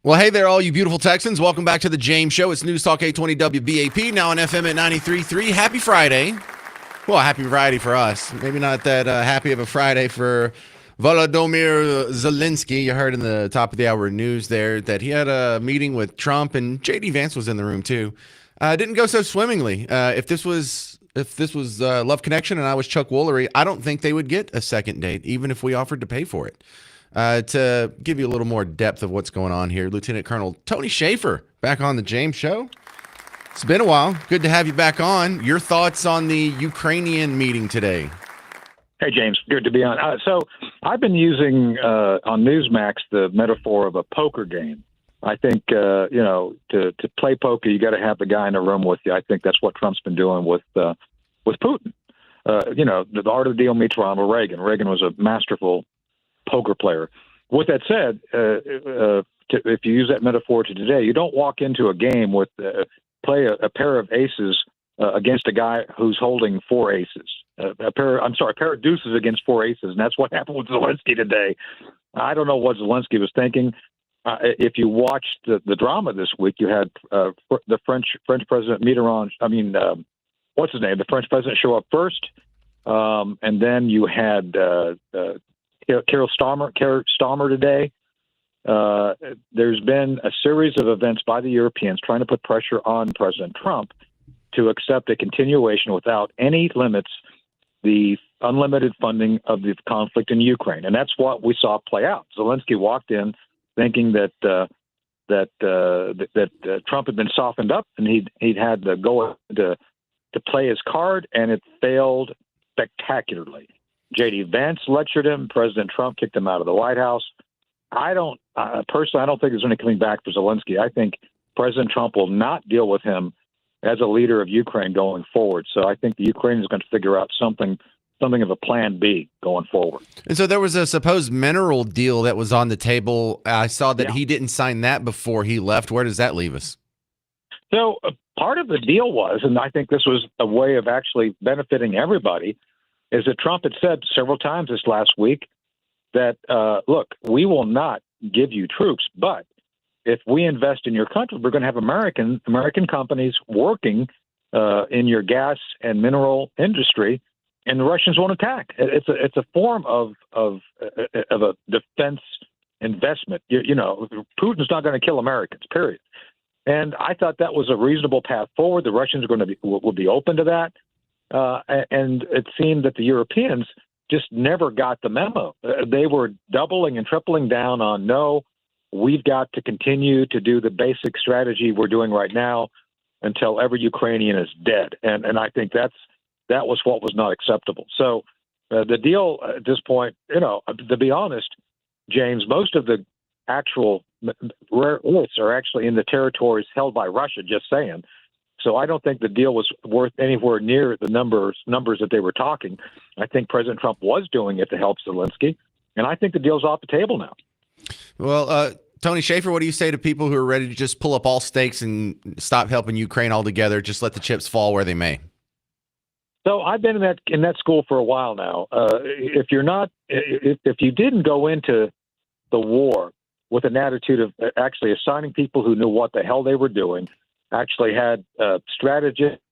Well, hey there, all you beautiful Texans. Welcome back to the James Show. It's News Talk 820 WBAP, now on FM at 93.3. Happy Friday. Well, happy Friday for us. Maybe not that happy of a Friday for Volodymyr Zelenskyy. You heard in the top of the hour news there that he had a meeting with Trump, and J.D. Vance was in the room too. Didn't go so swimmingly. If this was Love Connection and I was Chuck Woolery, I don't think they would get a second date, even if we offered to pay for it. To give you a little more depth of what's going on here, Lieutenant Colonel Tony Shaffer back on the James Show. It's been a while. Good to have you back on. Your thoughts on the Ukrainian meeting today? Hey, James. Good to be on. So I've been using on Newsmax the metaphor of a poker game. I think, to play poker, you got to have the guy in the room with you. I think that's what Trump's been doing with Putin. The art of the deal meets Ronald Reagan. Reagan was a masterful poker player. With that said, if you use that metaphor to today, you don't walk into a game with play a pair of aces against a guy who's holding four aces. A pair of deuces against four aces, and that's what happened with Zelenskyy today. I don't know what Zelenskyy was thinking. If you watched the drama this week, you had the French President Mitterrand. What's his name? The French president show up first, and then you had Carol Starmer today. There's been a series of events by the Europeans trying to put pressure on President Trump to accept a continuation without any limits, the unlimited funding of the conflict in Ukraine. And that's what we saw play out. Zelenskyy walked in thinking that Trump had been softened up and he'd had to go to play his card, and it failed spectacularly. J.D. Vance lectured him. President Trump kicked him out of the White House. Personally, I don't think there's any coming back for Zelenskyy. I think President Trump will not deal with him as a leader of Ukraine going forward. So I think the Ukrainians are going to figure out something of a plan B going forward. And so there was a supposed mineral deal that was on the table. I saw that he didn't sign that before he left. Where does that leave us? So part of the deal was, and I think this was a way of actually benefiting everybody, is that Trump had said several times this last week that, look, we will not give you troops, but if we invest in your country, we're going to have American companies working in your gas and mineral industry, and the Russians won't attack. It's a form of a defense investment. Putin's not going to kill Americans, period. And I thought that was a reasonable path forward. The Russians will be open to that. And it seemed that the Europeans just never got the memo. They were doubling and tripling down on, no, we've got to continue to do the basic strategy we're doing right now until every Ukrainian is dead. And I think that was what was not acceptable. So the deal at this point, to be honest, James, most of the actual rare earths are actually in the territories held by Russia, just saying. So I don't think the deal was worth anywhere near the numbers that they were talking. I think President Trump was doing it to help Zelenskyy, and I think the deal's off the table now. Well, Tony Shaffer, what do you say to people who are ready to just pull up all stakes and stop helping Ukraine altogether, just let the chips fall where they may? So I've been in that school for a while now. If you didn't go into the war with an attitude of actually assigning people who knew what the hell they were doing, actually had strategists,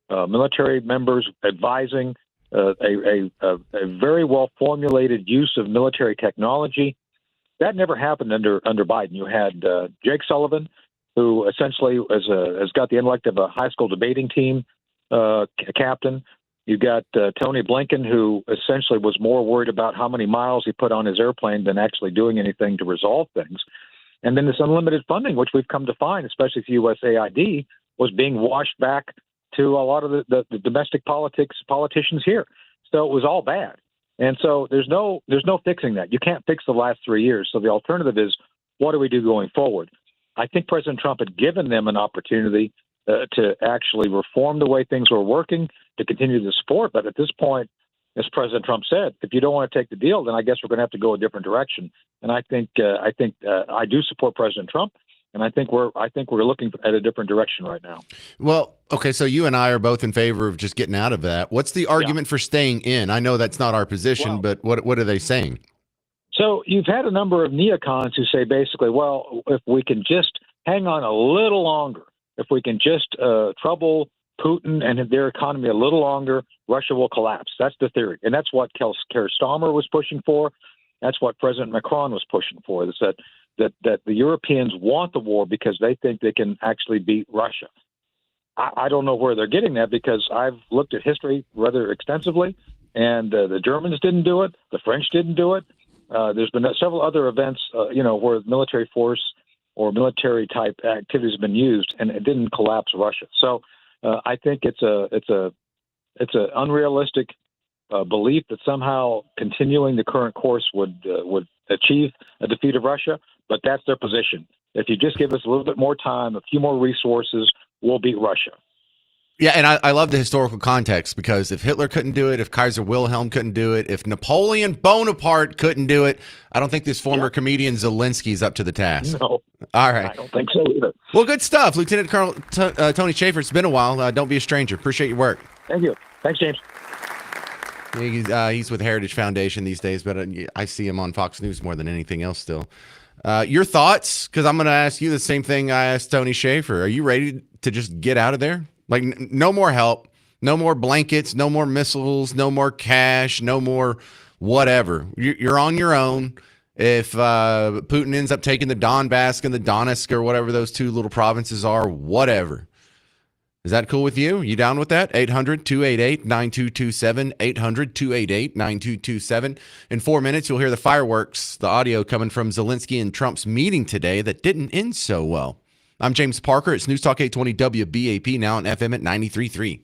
military members advising a very well-formulated use of military technology. That never happened under Biden. You had Jake Sullivan, who essentially has got the intellect of a high school debating team captain. You got Tony Blinken, who essentially was more worried about how many miles he put on his airplane than actually doing anything to resolve things. And then this unlimited funding, which we've come to find, especially for USAID, was being washed back to a lot of the domestic politicians here. So it was all bad. And so there's no fixing that. You can't fix the last 3 years. So the alternative is, what do we do going forward? I think President Trump had given them an opportunity to actually reform the way things were working, to continue to support. But at this point, as President Trump said, if you don't want to take the deal, then I guess we're going to have to go a different direction. And I think I do support President Trump, and I think we're looking at a different direction right now. Well, okay, so you and I are both in favor of just getting out of that. What's the argument for staying in? I know that's not our position, but what are they saying? So you've had a number of neocons who say basically, well, if we can just hang on a little longer, if we can just trouble Putin and their economy a little longer, Russia will collapse. That's the theory, and that's what Keir Starmer was pushing for. That's what President Macron was pushing for. Is that the Europeans want the war because they think they can actually beat Russia. I don't know where they're getting that because I've looked at history rather extensively, and the Germans didn't do it, the French didn't do it. There's been several other events, where military force or military type activities have been used, and it didn't collapse Russia. So I think it's an unrealistic belief that somehow continuing the current course would achieve a defeat of Russia. But that's their position. If you just give us a little bit more time, a few more resources, we'll beat Russia. Yeah, and I love the historical context because if Hitler couldn't do it, if Kaiser Wilhelm couldn't do it, if Napoleon Bonaparte couldn't do it, I don't think this former comedian Zelenskyy is up to the task. No, all right. I don't think so either. Well, good stuff. Lieutenant Colonel Tony Schaefer, it's been a while. Don't be a stranger. Appreciate your work. Thank you. Thanks, James. He's with Heritage Foundation these days, but I see him on Fox News more than anything else still. Your thoughts? Because I'm going to ask you the same thing I asked Tony Schaefer. Are you ready to just get out of there? Like, no more help, no more blankets, no more missiles, no more cash, no more whatever. You're on your own. If Putin ends up taking the Donbass and the Donetsk or whatever those two little provinces are, whatever. Is that cool with you? You down with that? 800-288-9227, 800-288-9227. In 4 minutes, you'll hear the fireworks, the audio coming from Zelenskyy and Trump's meeting today that didn't end so well. I'm James Parker. It's News Talk 820 WBAP, now on FM at 93.3.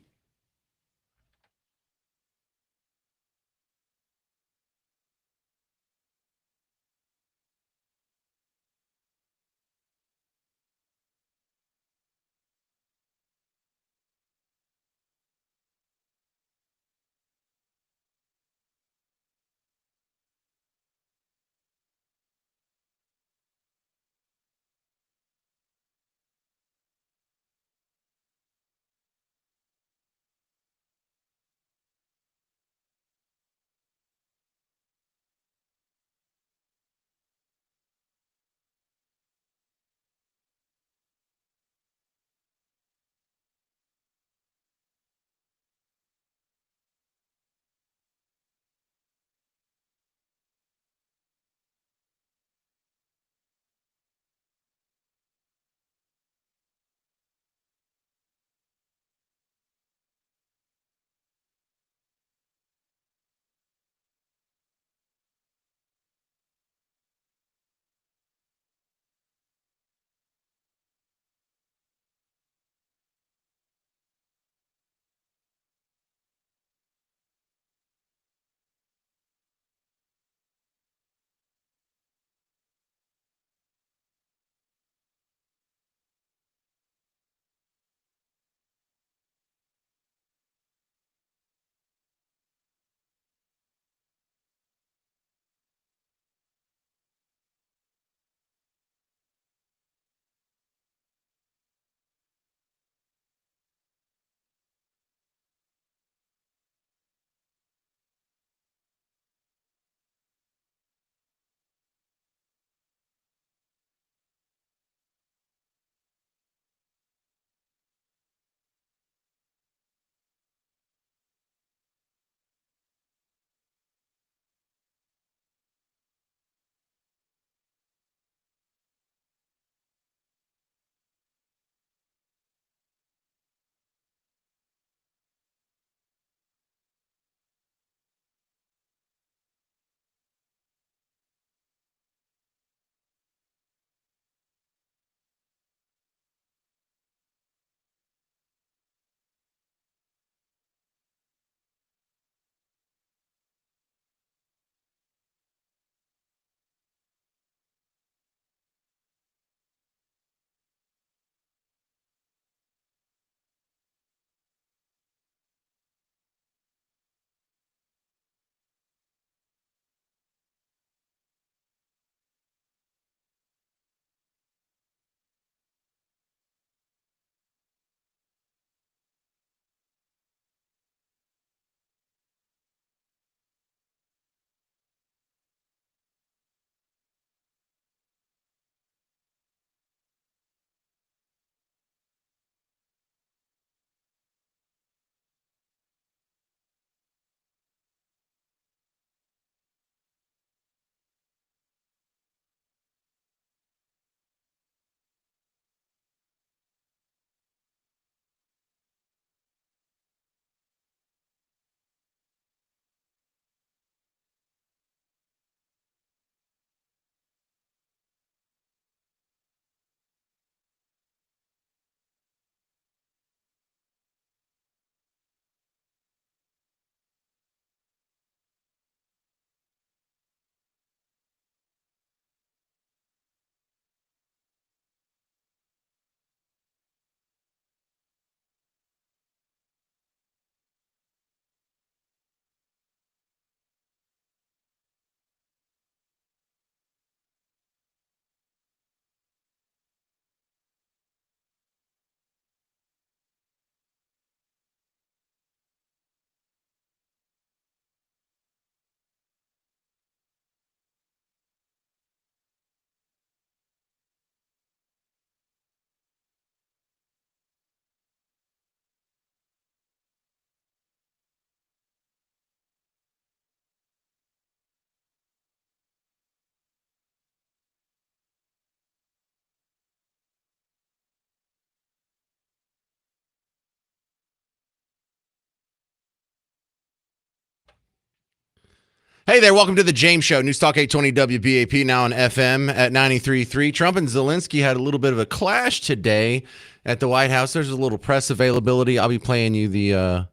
Hey there, welcome to the James Show, News Talk 820 WBAP, now on FM at 93.3. Trump and Zelenskyy had a little bit of a clash today at the White House. There's a little press availability. I'll be playing you the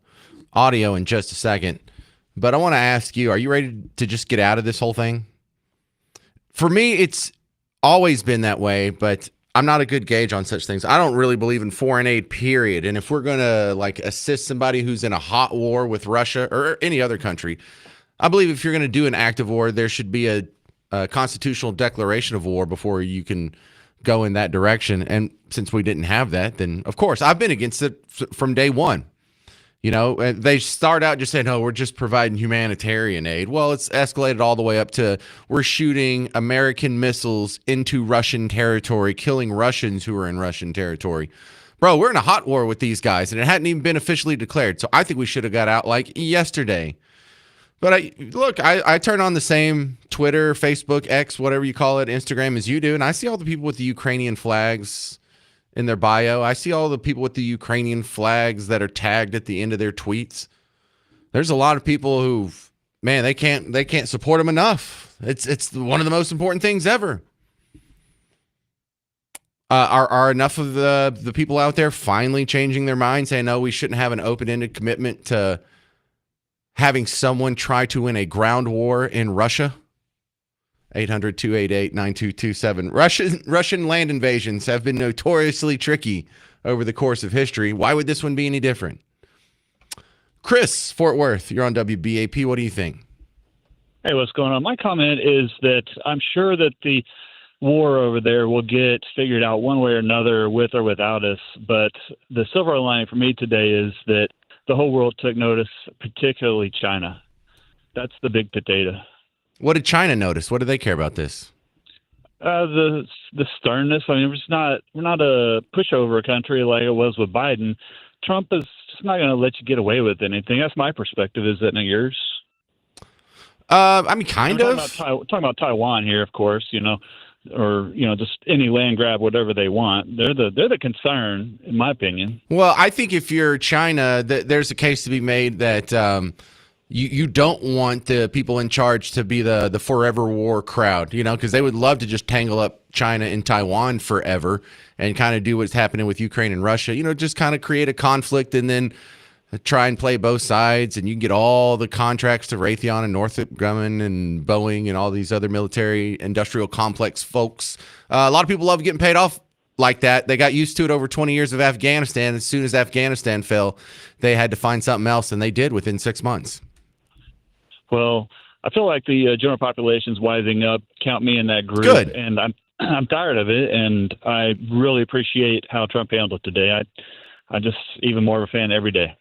audio in just a second. But I want to ask you, are you ready to just get out of this whole thing? For me, it's always been that way, but I'm not a good gauge on such things. I don't really believe in foreign aid, period. And if we're going to assist somebody who's in a hot war with Russia or any other country, I believe if you're going to do an act of war, there should be a constitutional declaration of war before you can go in that direction. And since we didn't have that, then of course I've been against it from day one. You know, they start out just saying, "Oh, we're just providing humanitarian aid." Well, it's escalated all the way up to we're shooting American missiles into Russian territory, killing Russians who are in Russian territory. Bro, we're in a hot war with these guys, and it hadn't even been officially declared. So I think we should have got out like yesterday. But I turn on the same Twitter, Facebook, X, whatever you call it, Instagram as you do, and I see all the people with the Ukrainian flags in their bio. I see all the people with the Ukrainian flags that are tagged at the end of their tweets. There's a lot of people who, man, they can't support them enough. It's one of the most important things ever. Are enough of the people out there finally changing their mind, saying, no, we shouldn't have an open-ended commitment to having someone try to win a ground war in Russia? 800-288-9227. Russian land invasions have been notoriously tricky over the course of history. Why would this one be any different? Chris, Fort Worth, you're on WBAP. What do you think? Hey, what's going on? My comment is that I'm sure that the war over there will get figured out one way or another, with or without us. But the silver lining for me today is that the whole world took notice, particularly China. That's the big potato. What did China notice? What do they care about this? The sternness. I mean, we're not a pushover country like it was with Biden. Trump is just not going to let you get away with anything. That's my perspective. Is that not yours? I mean, kind of. Talking about Taiwan here, of course. Or just any land grab, whatever they want. They're the concern, in my opinion. Well, I think if you're China, there's a case to be made that you don't want the people in charge to be the forever war crowd, because they would love to just tangle up China and Taiwan forever and kind of do what's happening with Ukraine and Russia. Just kind of create a conflict and then try and play both sides, and you can get all the contracts to Raytheon and Northrop Grumman and Boeing and all these other military industrial complex folks. A lot of people love getting paid off like that. They got used to it over 20 years of Afghanistan. As soon as Afghanistan fell, they had to find something else, and they did within 6 months. Well, I feel like the general population's wising up. Count me in that group. Good. And I'm tired of it, and I really appreciate how Trump handled it today. I'm just even more of a fan every day.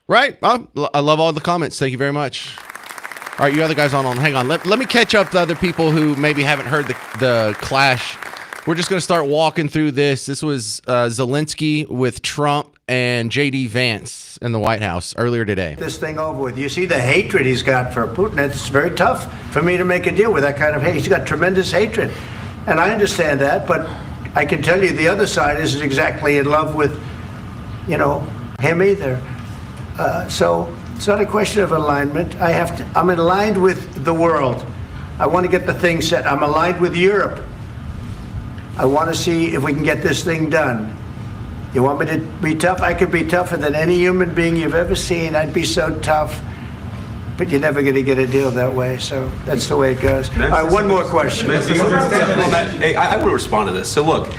Right. I love all the comments. Thank you very much. All right, you other guys on. Hang on. Let me catch up to other people who maybe haven't heard the clash. We're just going to start walking through this. This was Zelenskyy with Trump and J.D. Vance in the White House earlier today. This thing over with. You see the hatred he's got for Putin. It's very tough for me to make a deal with that kind of hate. He's got tremendous hatred. And I understand that, but I can tell you the other side isn't exactly in love with, him either. So it's not a question of alignment. I'm aligned with the world. I want to get the thing set. I'm aligned with Europe. I want to see if we can get this thing done. You want me to be tough? I could be tougher than any human being you've ever seen. I'd be so tough. But you're never going to get a deal that way. So that's the way it goes. All right, one more question. I want to respond to this. So look,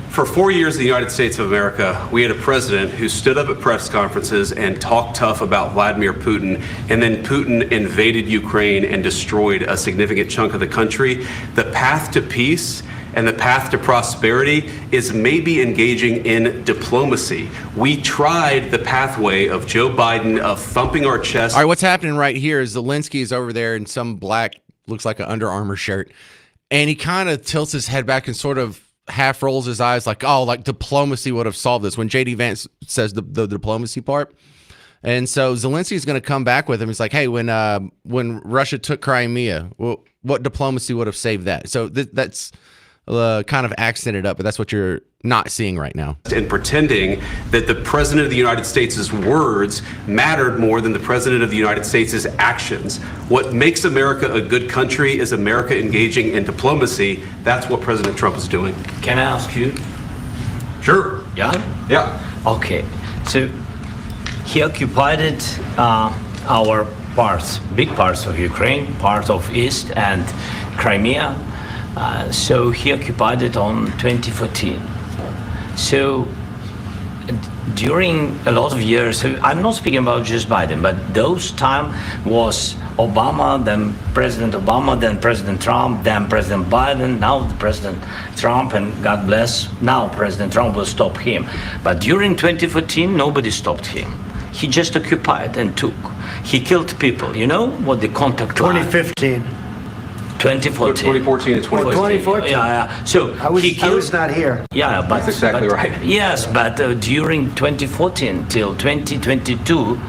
for 4 years in the United States of America, we had a president who stood up at press conferences and talked tough about Vladimir Putin, and then Putin invaded Ukraine and destroyed a significant chunk of the country. The path to peace and the path to prosperity is maybe engaging in diplomacy. We tried the pathway of Joe Biden, of thumping our chest. All right, what's happening right here is Zelenskyy is over there in some black, looks like an Under Armour shirt, and he kind of tilts his head back and sort of half rolls his eyes like diplomacy would have solved this when J.D. Vance says the diplomacy part. And so Zelenskyy is going to come back with him. He's like, hey, when Russia took Crimea, well, what diplomacy would have saved that? So that's kind of accented up, but that's what you're not seeing right now. And pretending that the president of the United States' words mattered more than the president of the United States' actions. What makes America a good country is America engaging in diplomacy. That's what President Trump is doing. Can I ask you? Sure. Yeah? Yeah. Okay. So he occupied our parts, big parts of Ukraine, part of East and Crimea. So he occupied it on 2014. So during a lot of years, so I'm not speaking about just Biden, but those time was Obama, then President Obama, then President Trump, then President Biden, now the President Trump, and God bless, now President Trump will stop him. But during 2014, nobody stopped him. He just occupied and took. He killed people. You know what the contact line? 2015. 2014. 2014 and 2014. 2014. Yeah. So I was not here. Yeah, but That's exactly right. Yes, but during 2014 till 2022,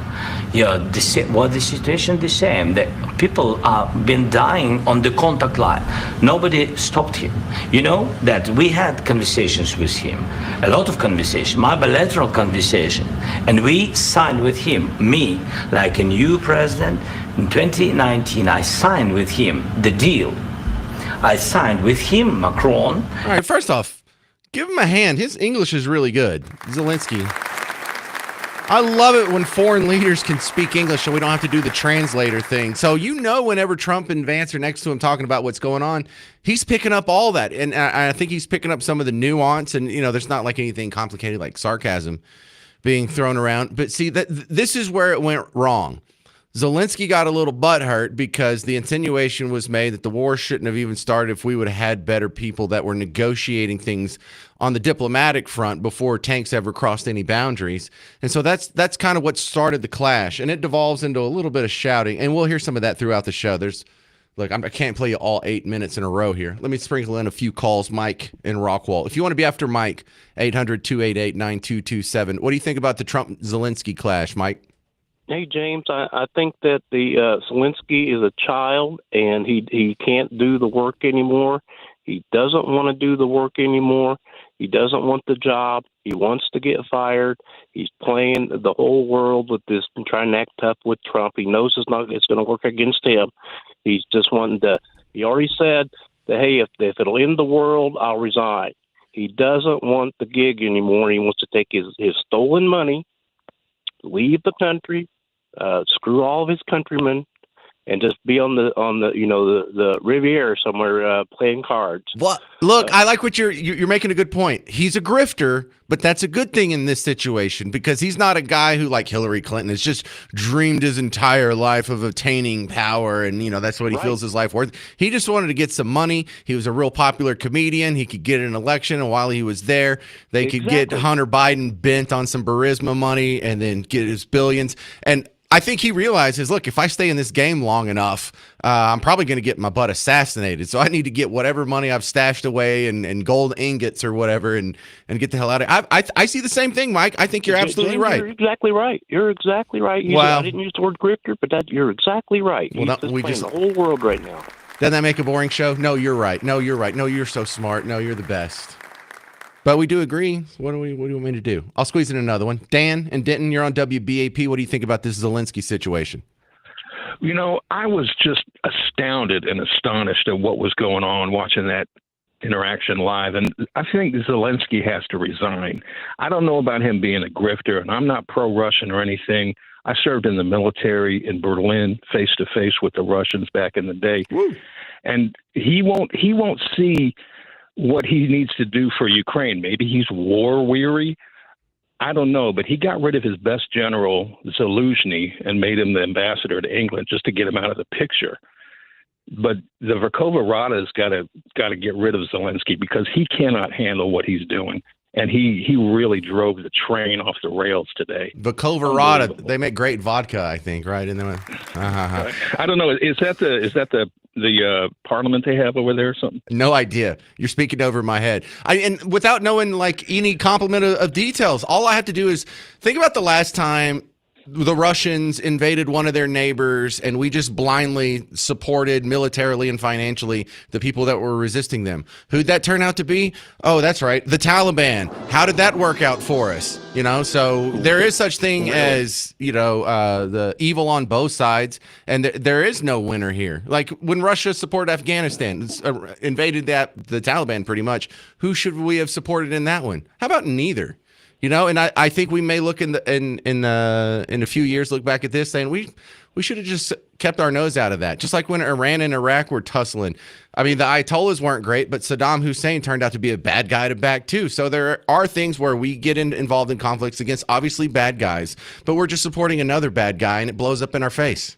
the situation the same. The people have been dying on the contact line. Nobody stopped him. You know that we had conversations with him, a lot of conversation, my bilateral conversation, and we signed with him, me, like a new president. In 2019, I signed with him the deal. I signed with him, Macron. All right, first off, give him a hand. His English is really good. Zelenskyy. I love it when foreign leaders can speak English so we don't have to do the translator thing. So whenever Trump and Vance are next to him talking about what's going on, he's picking up all that. And I think he's picking up some of the nuance. And, there's not like anything complicated like sarcasm being thrown around. But see, this is where it went wrong. Zelenskyy got a little butthurt because the insinuation was made that the war shouldn't have even started if we would have had better people that were negotiating things on the diplomatic front before tanks ever crossed any boundaries. And so that's kind of what started the clash. And it devolves into a little bit of shouting. And we'll hear some of that throughout the show. I can't play you all 8 minutes in a row here. Let me sprinkle in a few calls, Mike in Rockwall. If you want to be after Mike, 800-288-9227. What do you think about the Trump-Zelenskyy clash, Mike? Hey, James, I think that the Zelenskyy is a child, and he can't do the work anymore. He doesn't want to do the work anymore. He doesn't want the job. He wants to get fired. He's playing the whole world with this and trying to act tough with Trump. He knows it's going to work against him. He's just wanting to. He already said that, hey, if it'll end the world, I'll resign. He doesn't want the gig anymore. He wants to take his stolen money, leave the country, screw all of his countrymen, and just be on the Riviera somewhere playing cards. Well, look, I like what you're making a good point. He's a grifter, but that's a good thing in this situation because he's not a guy who, like Hillary Clinton, has just dreamed his entire life of attaining power, and that's what he feels his life worth. He just wanted to get some money. He was a real popular comedian. He could get an election, and while he was there, they could get Hunter Biden bent on some Burisma money and then get his billions. And I think he realizes, look, if I stay in this game long enough, I'm probably going to get my butt assassinated. So I need to get whatever money I've stashed away and gold ingots or whatever and get the hell out of it. I see the same thing, Mike. I think you're absolutely right. You're exactly right. You're exactly right. I didn't use the word grifter, but you're exactly right. He's just playing the whole world right now. Doesn't that make a boring show? No, you're right. No, you're right. No, you're so smart. No, you're the best. But we do agree. What do you want me to do? I'll squeeze in another one. Dan and Denton, you're on WBAP. What do you think about this Zelenskyy situation? I was just astounded and astonished at what was going on watching that interaction live. And I think Zelenskyy has to resign. I don't know about him being a grifter, and I'm not pro-Russian or anything. I served in the military in Berlin face-to-face with the Russians back in the day. Woo. And he won't see what he needs to do for Ukraine. Maybe he's war weary. I don't know, but he got rid of his best general, Zelenskyy, and made him the ambassador to England just to get him out of the picture. But the Verkhovna Rada's got to get rid of Zelenskyy because he cannot handle what he's doing. And he really drove the train off the rails today. Verkhovna Rada, they make great vodka, I think, right? And then, I don't know. Is that the parliament they have over there or something? No idea. You're speaking over my head. And without knowing like any complement of details, all I have to do is think about the last time the Russians invaded one of their neighbors, and we just blindly supported militarily and financially the people that were resisting them. Who'd that turn out to be? Oh, that's right, the Taliban. How did that work out for us? So there is such thing as the evil on both sides, and there is no winner here. Like when Russia supported Afghanistan, invaded the Taliban pretty much. Who should we have supported in that one? How about neither? And I think we may look in a few years, look back at this saying we should have just kept our nose out of that. Just like when Iran and Iraq were tussling. I mean, the Ayatollahs weren't great, but Saddam Hussein turned out to be a bad guy to back too. So there are things where we get involved in conflicts against obviously bad guys, but we're just supporting another bad guy and it blows up in our face.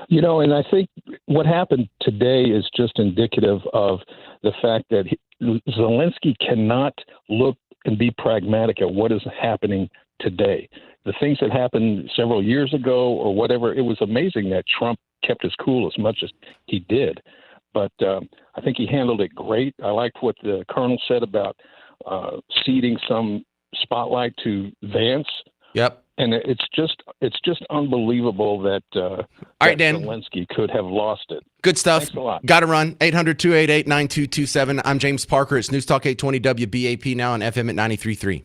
And I think what happened today is just indicative of the fact that Zelenskyy cannot look and be pragmatic at what is happening today. The things that happened several years ago or whatever, it was amazing that Trump kept his cool as much as he did. But I think he handled it great. I liked what the colonel said about ceding some spotlight to Vance. Yep. And it's just unbelievable that, all right, Dan. Zelenskyy could have lost it. Good stuff. Thanks a lot. Got to run. 800-288-9227. I'm James Parker. It's News Talk 820 WBAP now on FM at 93.3.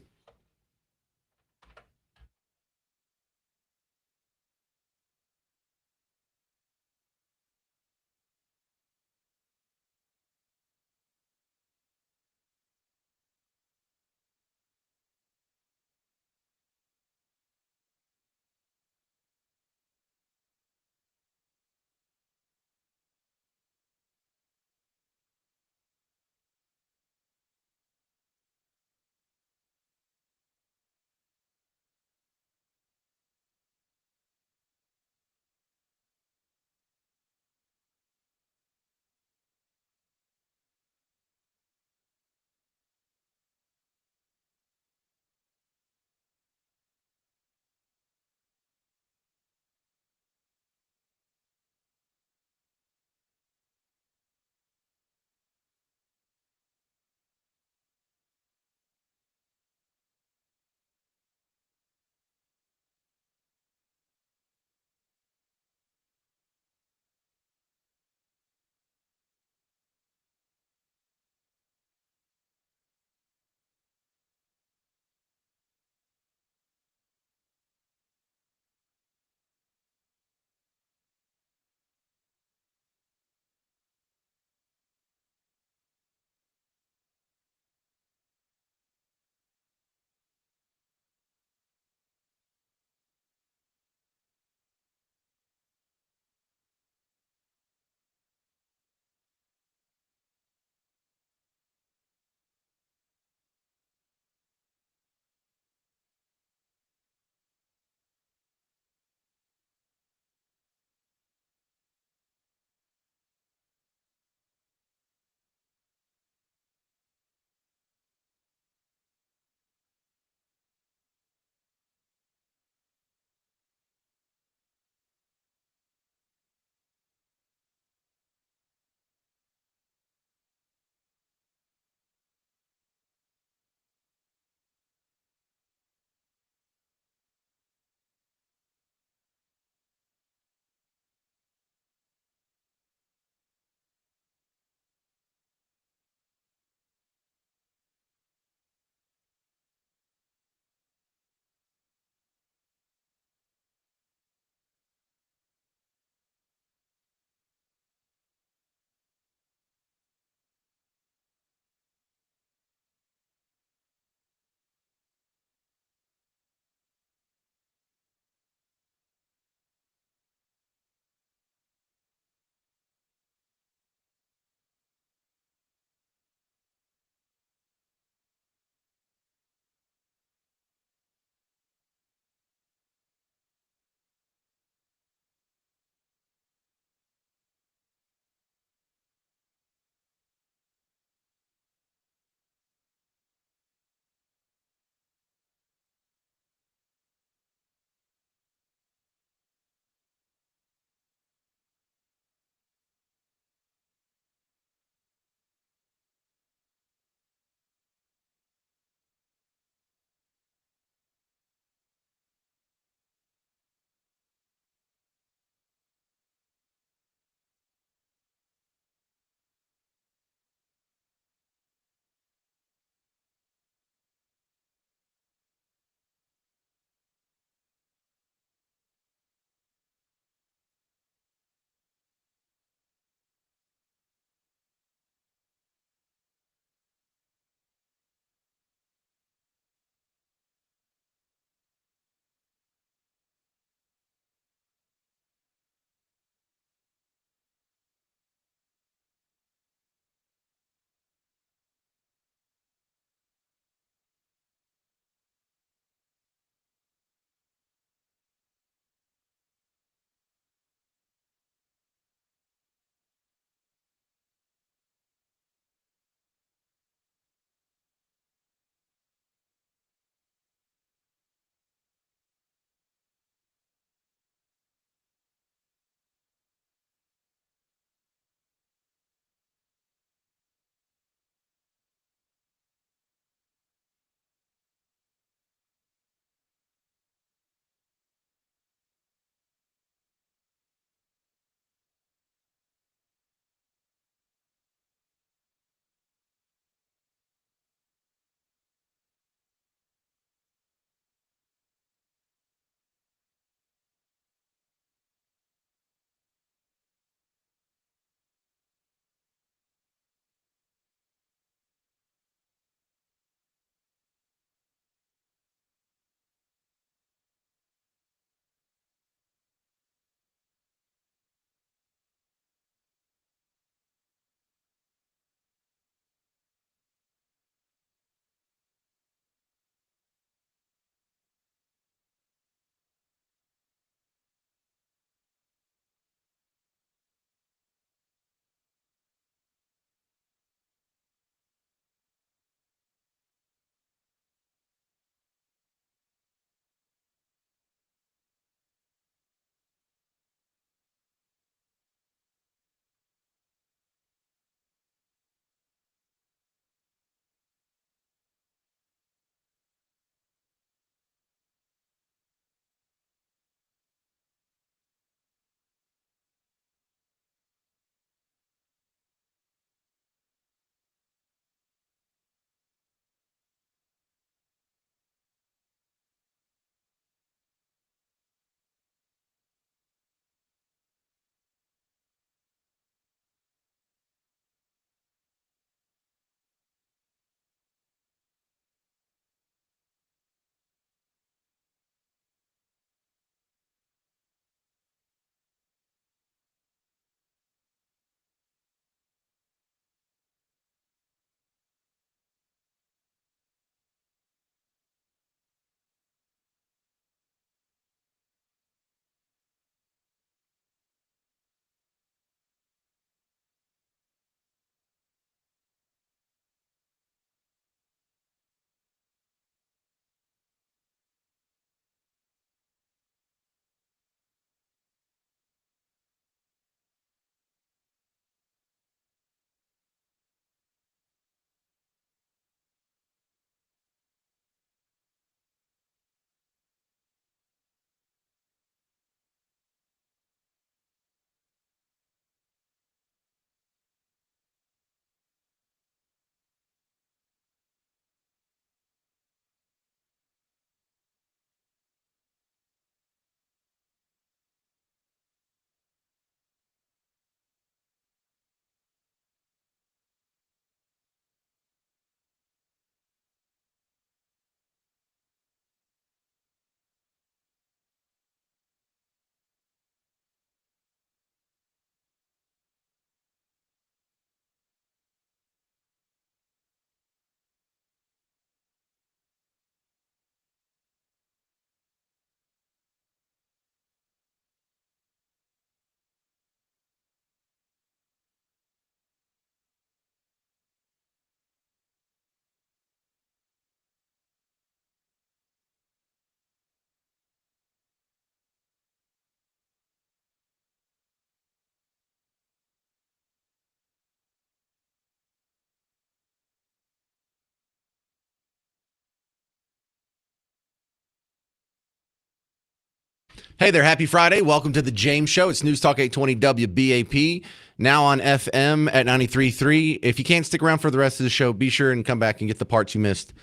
Hey there, happy Friday. Welcome to the James Show. It's News Talk 820 WBAP, now on FM at 93.3. If you can't stick around for the rest of the show, be sure and come back and get the parts you missed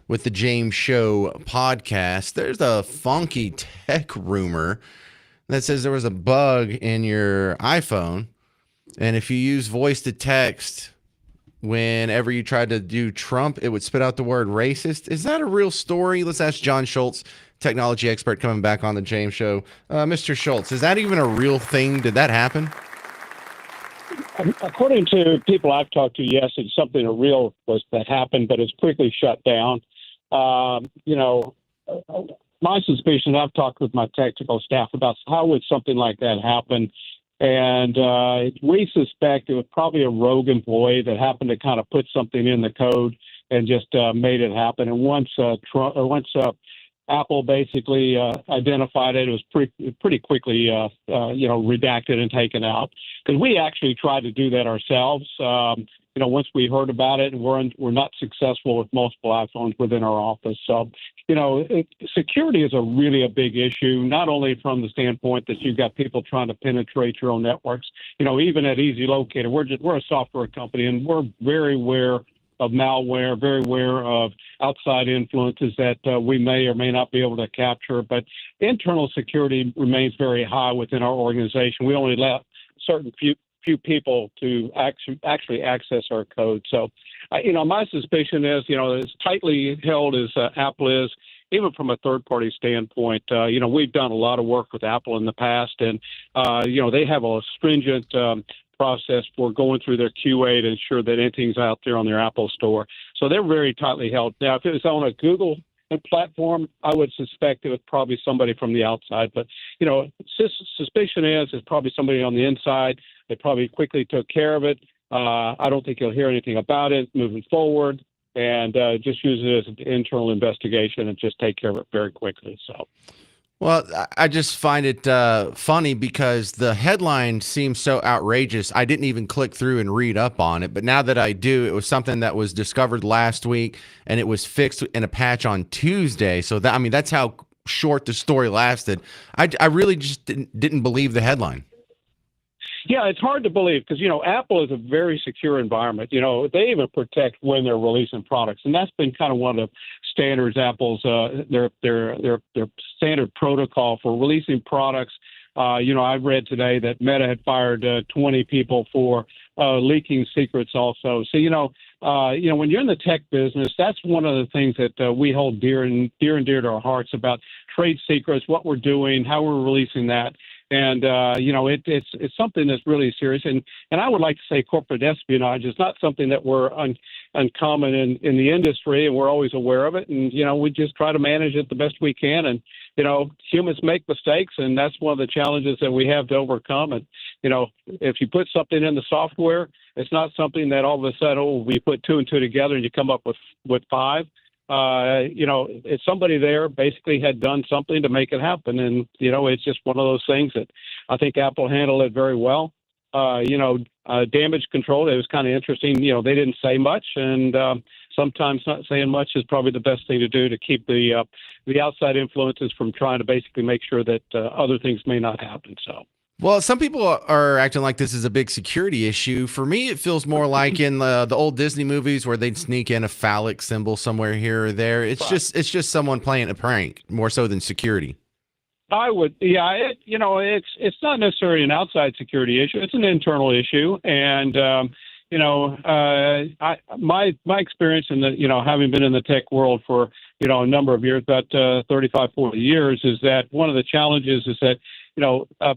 with the James Show podcast. There's a funky tech rumor that says there was a bug in your iPhone, and if you use voice to text, whenever you tried to do Trump, it would spit out the word racist. Is that a real story? Let's ask John Schultz, technology expert, coming back on the James Show. Mr. Schultz, is that even a real thing? Did that happen? According to people I've talked to, yes, it's something real that happened, but it's quickly shut down. My suspicion, I've talked with my technical staff about how would something like that happen. And we suspect it was probably a rogue employee that happened to kind of put something in the code and just made it happen. And once Apple basically identified it, it was pretty quickly, redacted and taken out. Because we actually tried to do that ourselves. Once we heard about it, and we're not successful with multiple iPhones within our office. So, security is really a big issue, not only from the standpoint that you've got people trying to penetrate your own networks. Even at Easy Locator, we're a software company, and we're very aware of malware, very aware of outside influences that we may or may not be able to capture. But internal security remains very high within our organization. We only let certain few people to actually access our code. So, my suspicion is, as tightly held as Apple is, even from a third-party standpoint, we've done a lot of work with Apple in the past, and, they have a stringent process for going through their QA to ensure that anything's out there on their Apple store. So they're very tightly held. Now, if it was on a Google platform, I would suspect it was probably somebody from the outside. But, suspicion is it's probably somebody on the inside. They probably quickly took care of it. I don't think you'll hear anything about it moving forward, and just use it as an internal investigation and just take care of it very quickly. So. Well, I just find it funny because the headline seems so outrageous. I didn't even click through and read up on it. But now that I do, it was something that was discovered last week, and it was fixed in a patch on Tuesday. So that's how short the story lasted. I really just didn't believe the headline. Yeah, it's hard to believe because, Apple is a very secure environment. They even protect when they're releasing products. And that's been kind of one of the standards, Apple's, their standard protocol for releasing products. I read today that Meta had fired 20 people for leaking secrets also. So, when you're in the tech business, that's one of the things that we hold dear and dear to our hearts about trade secrets, what we're doing, how we're releasing that. And, it's something that's really serious. And I would like to say corporate espionage is not something that we're uncommon in the industry, and we're always aware of it. And, we just try to manage it the best we can. And, humans make mistakes, and that's one of the challenges that we have to overcome. And, if you put something in the software, it's not something that all of a sudden, we put two and two together and you come up with five. It's somebody there basically had done something to make it happen. And, it's just one of those things that I think Apple handled it very well. Damage control, it was kind of interesting. They didn't say much, and sometimes not saying much is probably the best thing to do to keep the outside influences from trying to basically make sure that other things may not happen. So. Well, some people are acting like this is a big security issue. For me, it feels more like in the old Disney movies where they'd sneak in a phallic symbol somewhere here or there. It's just someone playing a prank more so than security. I would, yeah. It's not necessarily an outside security issue. It's an internal issue, and my experience in the having been in the tech world for a number of years, about 35, 40 years, is that one of the challenges is that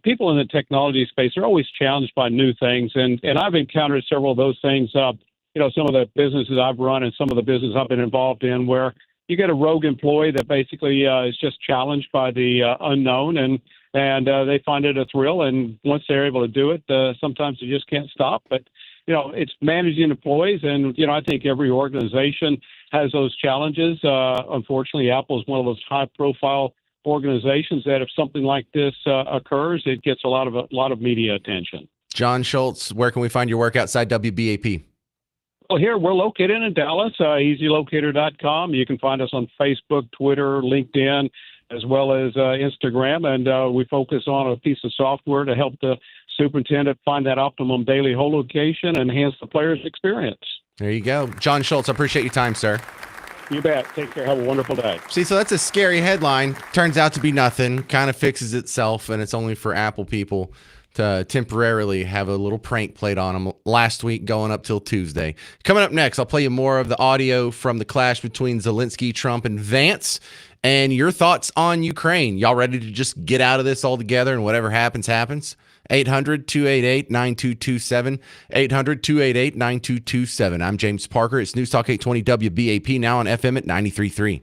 people in the technology space are always challenged by new things. And I've encountered several of those things, some of the businesses I've run and some of the business I've been involved in where you get a rogue employee that basically is just challenged by the unknown and they find it a thrill. And once they're able to do it, sometimes you just can't stop. But, it's managing employees. And, I think every organization has those challenges. Unfortunately, Apple is one of those high profile organizations that if something like this occurs, it gets a lot of media attention. John Schultz, where can we find your work outside WBAP? Well, here we're located in Dallas, easylocator.com. You can find us on Facebook, Twitter, LinkedIn, as well as Instagram, and we focus on a piece of software to help the superintendent find that optimum daily hole location and enhance the player's experience. There you go. John Schultz, I appreciate your time, sir. You bet. Take care. Have a wonderful day. See, so that's a scary headline. Turns out to be nothing. Kind of fixes itself, and it's only for Apple people to temporarily have a little prank played on them last week going up till Tuesday. Coming up next, I'll play you more of the audio from the clash between Zelenskyy, Trump, and Vance, and your thoughts on Ukraine. Y'all ready to just get out of this altogether and whatever happens, happens? 800-288-9227, 800-288-9227. I'm James Parker. It's News Talk 820 WBAP, now on FM at 93.3.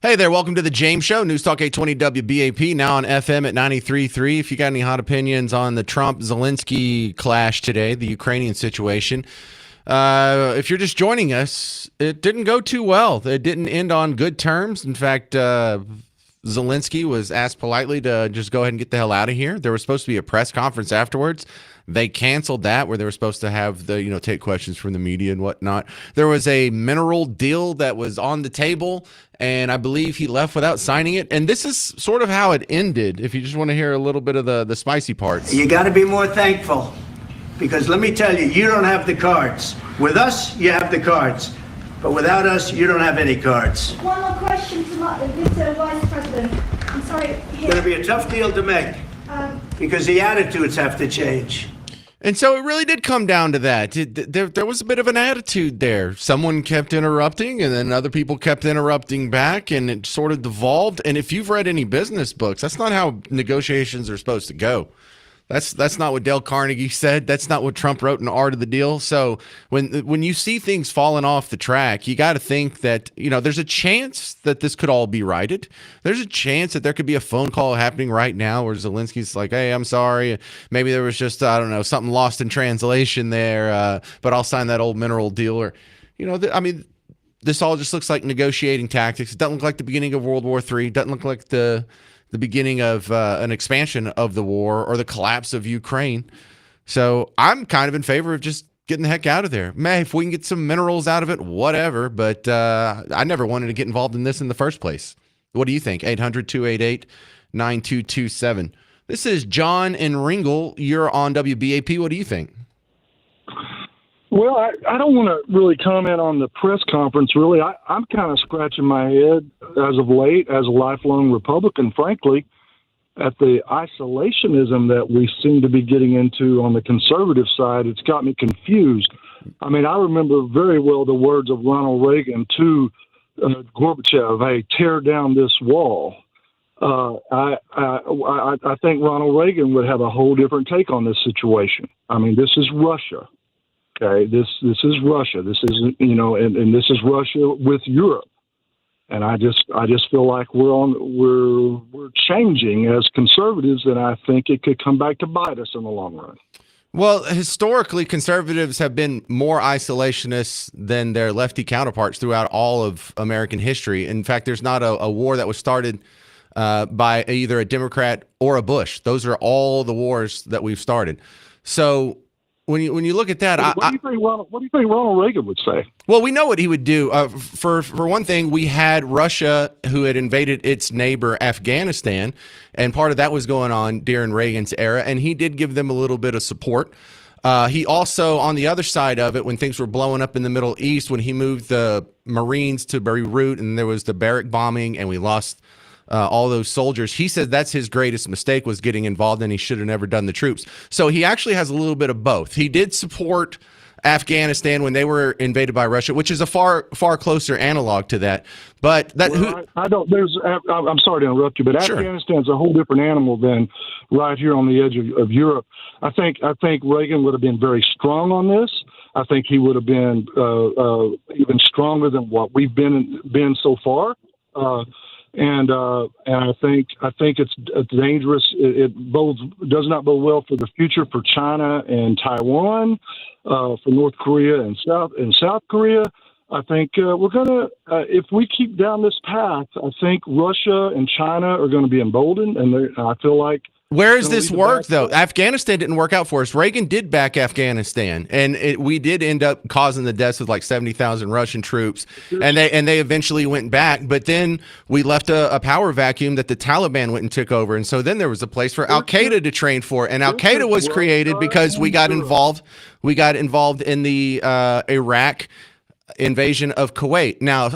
Hey there, welcome to the James Show, News Talk 820 WBAP, now on FM at 93.3. If you got any hot opinions on the Trump-Zelenskyy clash today, the Ukrainian situation, if you're just joining us, it didn't go too well. It didn't end on good terms. In fact, Zelenskyy was asked politely to just go ahead and get the hell out of here. There was supposed to be a press conference afterwards. They canceled that, where they were supposed to have the, take questions from the media and whatnot. There was a mineral deal that was on the table, and I believe he left without signing it. And this is sort of how it ended, if you just want to hear a little bit of the spicy parts. You got to be more thankful, because let me tell you, you don't have the cards. With us, you have the cards. But without us, you don't have any cards. One more question to Mr. Vice President. I'm sorry. It's going to be a tough deal to make, because the attitudes have to change. And so it really did come down to that. There was a bit of an attitude there. Someone kept interrupting, and then other people kept interrupting back, and it sort of devolved. And if you've read any business books, that's not how negotiations are supposed to go. That's not what Dale Carnegie said. That's not what Trump wrote in Art of the Deal. So when you see things falling off the track, you got to think that, there's a chance that this could all be righted. There's a chance that there could be a phone call happening right now where Zelensky's like, hey, I'm sorry. Maybe there was just, I don't know, something lost in translation there, but I'll sign that old mineral deal. Or, this all just looks like negotiating tactics. It doesn't look like the beginning of World War III. It doesn't look like the beginning of an expansion of the war or the collapse of Ukraine. So I'm kind of in favor of just getting the heck out of there. Man, if we can get some minerals out of it, whatever. But I never wanted to get involved in this in the first place. What do you think? 800-288-9227. This is John and Ringle. You're on WBAP. What do you think? Well, I don't want to really comment on the press conference, really. I'm kind of scratching my head as of late, as a lifelong Republican, frankly, at the isolationism that we seem to be getting into on the conservative side. It's got me confused. I mean, I remember very well the words of Ronald Reagan to Gorbachev, hey, tear down this wall. I think Ronald Reagan would have a whole different take on this situation. I mean, this is Russia. Okay, this is Russia. This is and this is Russia with Europe, and I just feel like we're changing as conservatives, and I think it could come back to bite us in the long run. Well, historically, conservatives have been more isolationists than their lefty counterparts throughout all of American history. In fact, there's not a war that was started by either a Democrat or a Bush. Those are all the wars that we've started. So when you look at that, what do you think Ronald Reagan would say? Well, we know what he would do. For one thing, we had Russia, who had invaded its neighbor Afghanistan, and part of that was going on during Reagan's era, and he did give them a little bit of support. He also, on the other side of it, when things were blowing up in the Middle East, when he moved the Marines to Beirut, and there was the barrack bombing, and we lost all those soldiers, he said that's his greatest mistake, was getting involved, and he should have never done the troops. So he actually has a little bit of both. He did support Afghanistan when they were invaded by Russia, which is a far closer analog to that. But that I don't. I'm sorry to interrupt you, but sure. Afghanistan's a whole different animal than right here on the edge of Europe. I think Reagan would have been very strong on this. I think he would have been even stronger than what we've been so far. And I think it's dangerous. It does not bode well for the future for China and Taiwan, for North Korea and South Korea. I think we're gonna if we keep down this path, I think Russia and China are going to be emboldened, and I feel like. Where has this worked, though? Afghanistan didn't work out for us. Reagan did back Afghanistan, and we did end up causing the deaths of like 70,000 Russian troops, and they eventually went back. But then we left a power vacuum that the Taliban went and took over, and so then there was a place for Al Qaeda to train for, and Al Qaeda was created because we got involved. We got involved in the Iraq invasion of Kuwait. Now,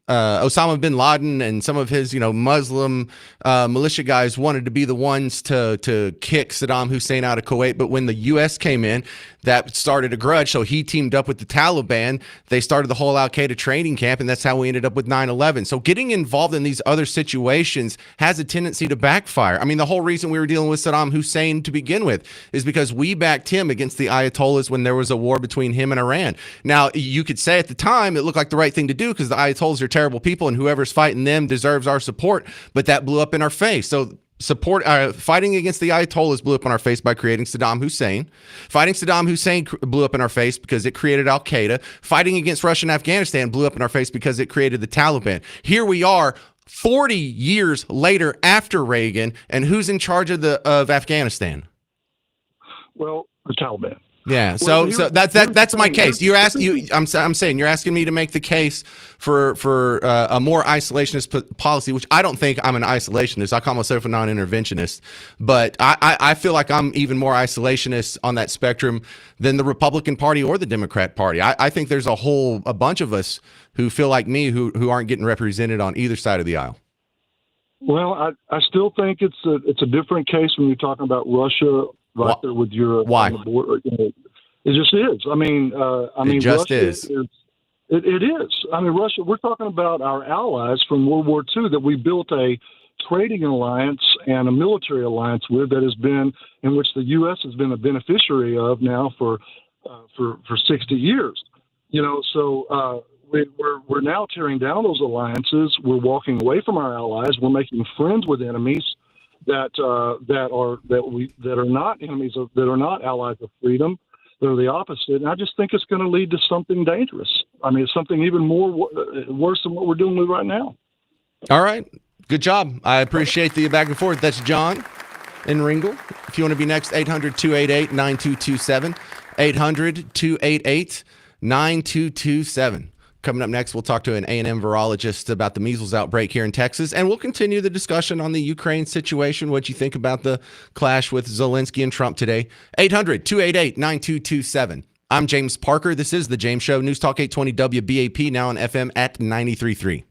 Osama bin Laden and some of his, Muslim militia guys wanted to be the ones to kick Saddam Hussein out of Kuwait. But when the U.S. came in, that started a grudge. So he teamed up with the Taliban. They started the whole Al-Qaeda training camp, and that's how we ended up with 9/11. So getting involved in these other situations has a tendency to backfire. I mean, the whole reason we were dealing with Saddam Hussein to begin with is because we backed him against the Ayatollahs when there was a war between him and Iran. Now, you could say at the time it looked like the right thing to do because the Ayatollahs are terrible people, and whoever's fighting them deserves our support, but that blew up in our face. So fighting against the Ayatollahs blew up in our face by creating Saddam Hussein. Fighting Saddam Hussein blew up in our face because it created Al Qaeda. Fighting against Russia and Afghanistan blew up in our face because it created the Taliban. Here we are, 40 years later after Reagan, and who's in charge of Afghanistan? Well, the Taliban. Yeah, so that's my case. I'm saying you're asking me to make the case for a more isolationist policy, which I don't think I'm an isolationist. I call myself a non-interventionist, but I feel like I'm even more isolationist on that spectrum than the Republican Party or the Democrat Party. I think there's a bunch of us who feel like me who aren't getting represented on either side of the aisle. Well, I still think it's a different case when you're talking about Russia. Right there with Europe. Why? On the board. It just is. I mean, it just Russia is. It is. I mean, Russia. We're talking about our allies from World War II that we built a trading alliance and a military alliance with that has been in which the U.S. has been a beneficiary of now for 60 years. You know, so we're now tearing down those alliances. We're walking away from our allies. We're making friends with enemies that are not enemies that are not allies of freedom. They're the opposite, and I just think it's going to lead to something dangerous. I mean, it's something even more worse than what we're dealing with right now. All right, good job. I appreciate the back and forth. That's John in Ringgold. If you want to be next, 800-288-9227. 800-288-9227. Coming up next, we'll talk to an A&M virologist about the measles outbreak here in Texas, and we'll continue the discussion on the Ukraine situation. What you think about the clash with Zelenskyy and Trump today? 800-288-9227. I'm James Parker. This is The James Show. News Talk 820 WBAP, now on FM at 93.3.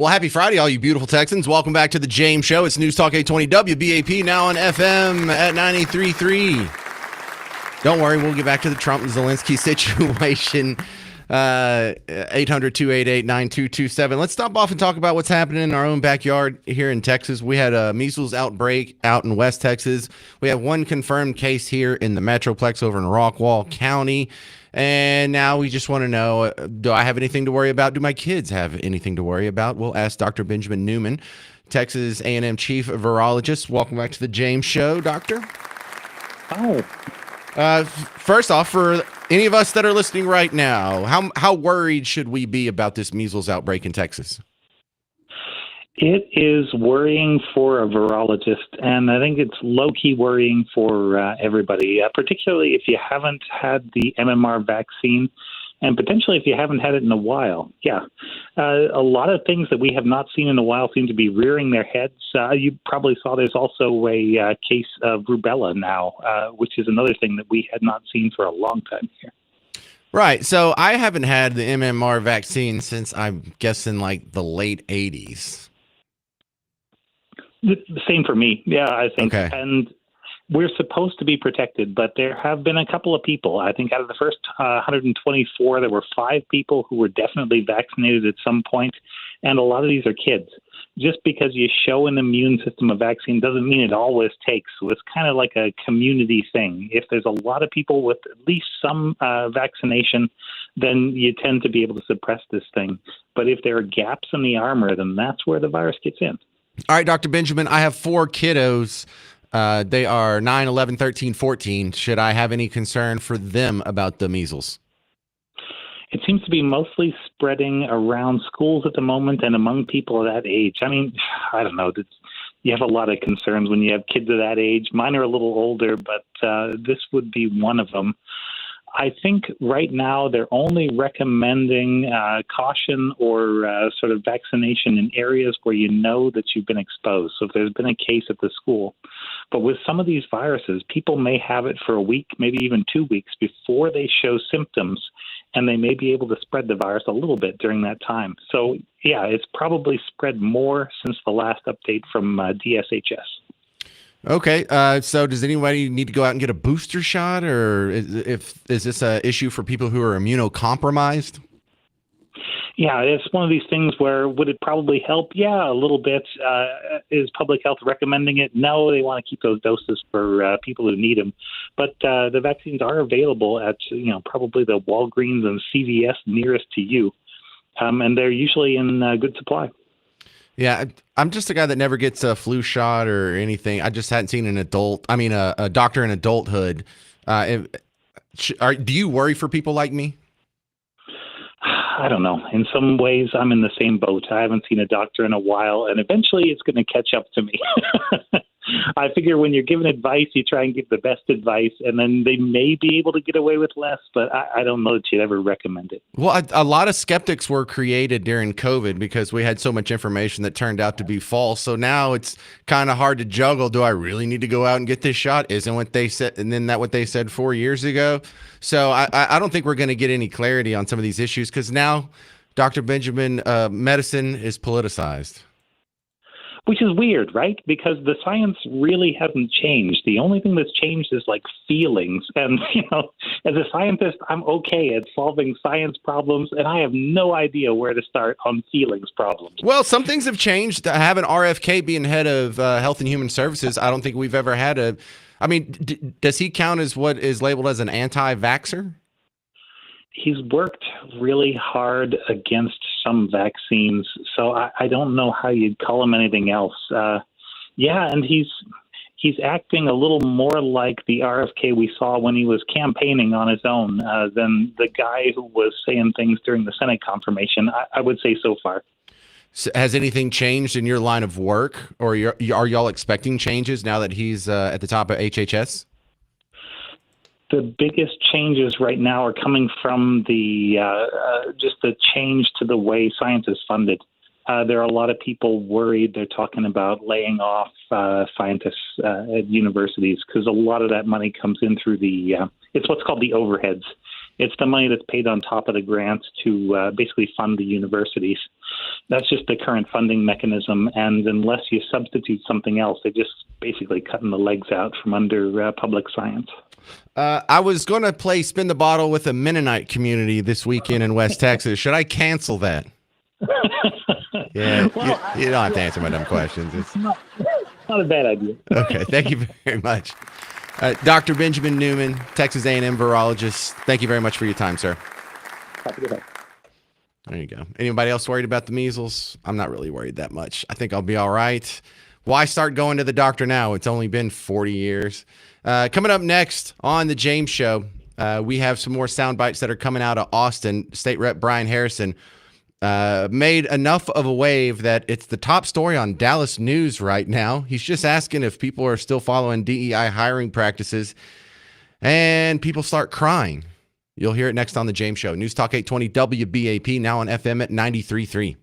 Well, happy Friday, all you beautiful Texans. Welcome back to the James Show. It's News Talk 820 WBAP, now on FM at 93.3. Don't worry, we'll get back to the Trump and Zelenskyy situation. 800-288-9227. Let's stop off and talk about what's happening in our own backyard here in Texas. We had a measles outbreak out in West Texas. We have one confirmed case here in the Metroplex over in Rockwall County. And now we just want to know, do I have anything to worry about? Do my kids have anything to worry about? We'll ask Dr. Benjamin Newman, Texas A&M Chief Virologist. Welcome back to the James Show, Doctor. Hi. First off, for any of us that are listening right now, how worried should we be about this measles outbreak in Texas? It is worrying for a virologist, and I think it's low-key worrying for everybody, particularly if you haven't had the MMR vaccine, and potentially if you haven't had it in a while. Yeah, a lot of things that we have not seen in a while seem to be rearing their heads. You probably saw there's also a case of rubella now, which is another thing that we had not seen for a long time here. Right. So I haven't had the MMR vaccine since I'm guessing like the late 80s. The same for me. Yeah, I think. Okay. And we're supposed to be protected, but there have been a couple of people. I think out of the first 124, there were 5 people who were definitely vaccinated at some point, and a lot of these are kids. Just because you show an immune system a vaccine doesn't mean it always takes. So it's kind of like a community thing. If there's a lot of people with at least some vaccination, then you tend to be able to suppress this thing. But if there are gaps in the armor, then that's where the virus gets in. All right, Dr. Benjamin, I have 4 kiddos. They are 9, 11, 13, 14. Should I have any concern for them about the measles? It seems to be mostly spreading around schools at the moment and among people of that age. I mean, I don't know. You have a lot of concerns when you have kids of that age. Mine are a little older, but this would be one of them. I think right now they're only recommending caution or sort of vaccination in areas where you know that you've been exposed. So if there's been a case at the school. But with some of these viruses, people may have it for a week, maybe even 2 weeks before they show symptoms, and they may be able to spread the virus a little bit during that time. So, yeah, it's probably spread more since the last update from DSHS. Okay, so does anybody need to go out and get a booster shot, or is this an issue for people who are immunocompromised? Yeah, it's one of these things where would it probably help? Yeah, a little bit. Is public health recommending it? No, they want to keep those doses for people who need them. But the vaccines are available at probably the Walgreens and CVS nearest to you, and they're usually in good supply. Yeah, I'm just a guy that never gets a flu shot or anything. I just hadn't seen a doctor in adulthood. Do you worry for people like me? I don't know. In some ways, I'm in the same boat. I haven't seen a doctor in a while, and eventually it's going to catch up to me. I figure when you're given advice, you try and give the best advice, and then they may be able to get away with less, but I don't know that you'd ever recommend it. Well, a lot of skeptics were created during COVID because we had so much information that turned out to be false. So now it's kind of hard to juggle. Do I really need to go out and get this shot? Isn't what they said, and then that what they said 4 years ago? So I don't think we're going to get any clarity on some of these issues because now, Dr. Benjamin, medicine is politicized. Which is weird, right? Because the science really hasn't changed. The only thing that's changed is like feelings. And, as a scientist, I'm okay at solving science problems, and I have no idea where to start on feelings problems. Well, some things have changed. Having RFK being head of Health and Human Services, I don't think we've ever had does he count as what is labeled as an anti-vaxxer? He's worked really hard against some vaccines, so I don't know how you'd call him anything else. And he's acting a little more like the RFK we saw when he was campaigning on his own than the guy who was saying things during the Senate confirmation. I would say so far. So has anything changed in your line of work, or are y'all expecting changes now that he's at the top of HHS? The biggest changes right now are coming from the just the change to the way science is funded. There are a lot of people worried. They're talking about laying off scientists at universities because a lot of that money comes in through it's what's called the overheads. It's the money that's paid on top of the grants to basically fund the universities. That's just the current funding mechanism, and unless you substitute something else, they're just basically cutting the legs out from under public science. I was going to play Spin the Bottle with a Mennonite community this weekend in West Texas. Should I cancel that? Yeah, Well, you don't have to answer my dumb questions. It's not a bad idea. okay. Thank you very much. Dr. Benjamin Newman, Texas A&M virologist. Thank you very much for your time, sir. There you go. Anybody else worried about the measles? I'm not really worried that much. I think I'll be all right. Why start going to the doctor now? It's only been 40 years. Coming up next on the James Show, we have some more sound bites that are coming out of Austin. State Rep Brian Harrison made enough of a wave that it's the top story on Dallas News right now. He's just asking if people are still following DEI hiring practices, and people start crying. You'll hear it next on the James Show. News Talk 820 WBAP, now on FM at 93.3.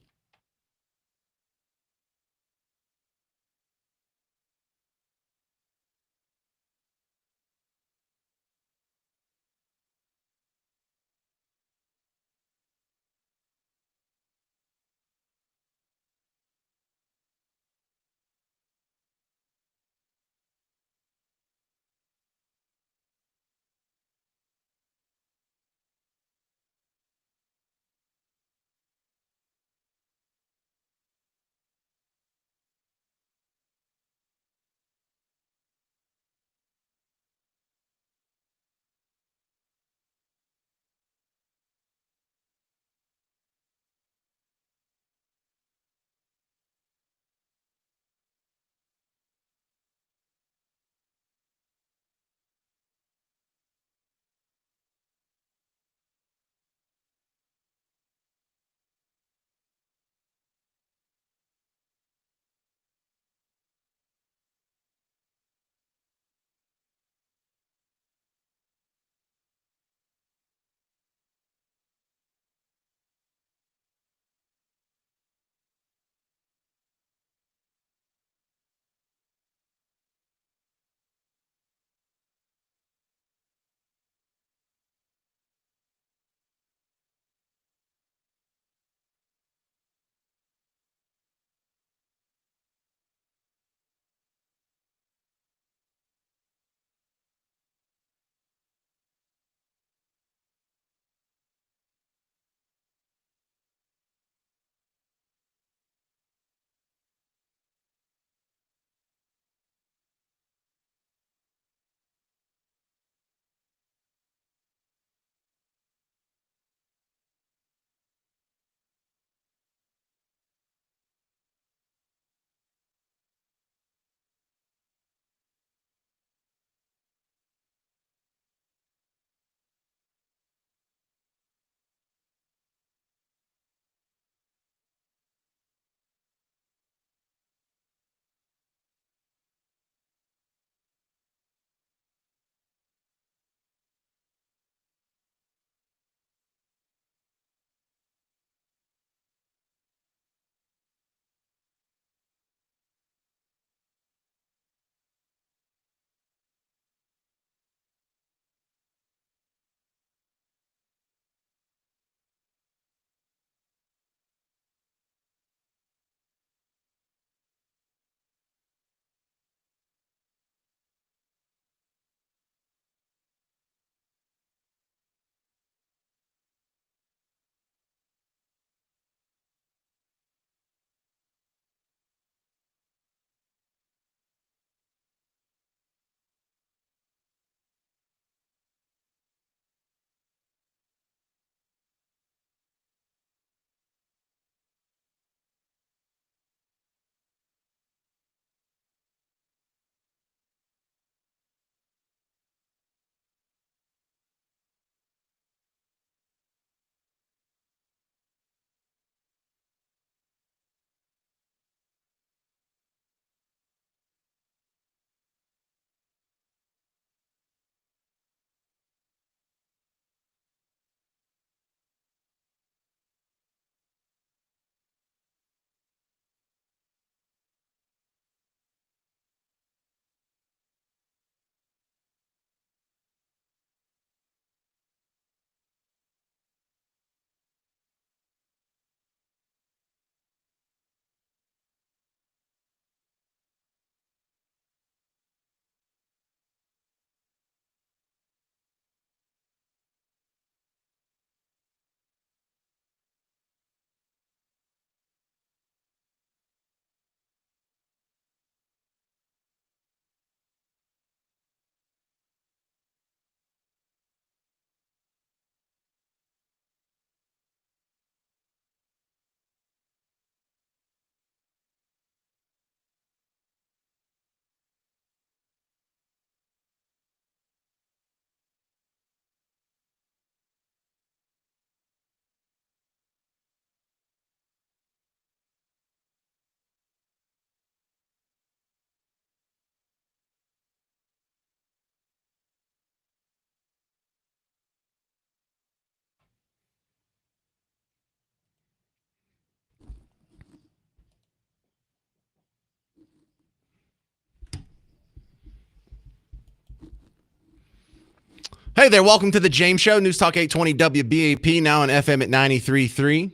Hey there, welcome to the James Show, News Talk 820 WBAP, now on FM at 93.3.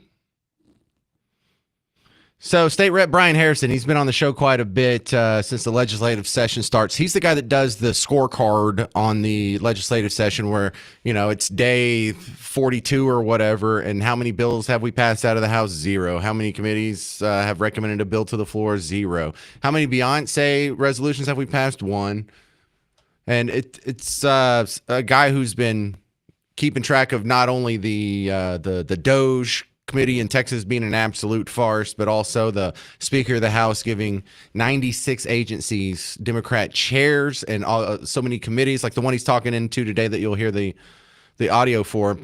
So State Rep Brian Harrison, he's been on the show quite a bit since the legislative session starts. He's the guy that does the scorecard on the legislative session where, it's day 42 or whatever, and how many bills have we passed out of the House? 0. How many committees have recommended a bill to the floor? 0. How many Beyonce resolutions have we passed? 1. And it's a guy who's been keeping track of not only the Doge committee in Texas being an absolute farce, but also the Speaker of the House giving 96 agencies Democrat chairs and so many committees, like the one he's talking into today that you'll hear the audio for.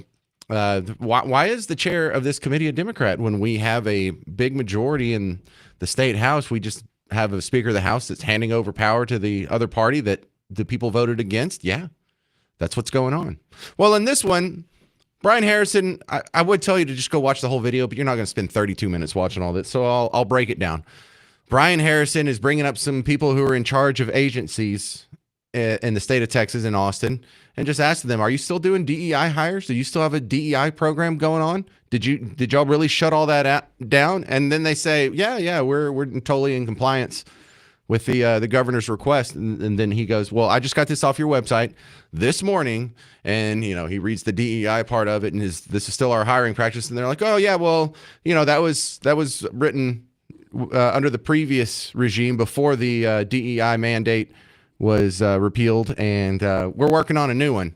Why is the chair of this committee a Democrat when we have a big majority in the state House? We just have a Speaker of the House that's handing over power to the other party that the people voted against. Yeah, that's what's going on. Well, in this one, Brian Harrison, I would tell you to just go watch the whole video, but you're not going to spend 32 minutes watching all this, so I'll break it down. Brian Harrison is bringing up some people who are in charge of agencies in the state of Texas, in Austin, and just asking them, are you still doing DEI hires? Do you still have a DEI program going on? Did y'all really shut all that down? And then they say, yeah, we're totally in compliance with the governor's request. And then he goes, well, I just got this off your website this morning. And, he reads the DEI part of it, and this is still our hiring practice. And they're like, oh, yeah, well, that was written under the previous regime before the DEI mandate was repealed. And we're working on a new one.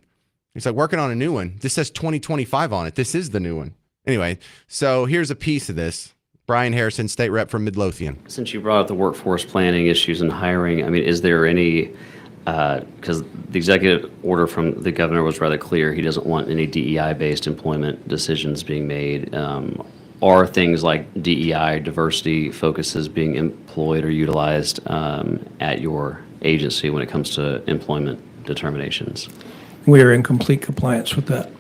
He's like, working on a new one. This says 2025 on it. This is the new one. Anyway, so here's a piece of this. Brian Harrison, state rep from Midlothian. Since you brought up the workforce planning issues and hiring, is there any, because the executive order from the governor was rather clear, he doesn't want any DEI-based employment decisions being made. Are things like DEI diversity focuses being employed or utilized at your agency when it comes to employment determinations? We are in complete compliance with that.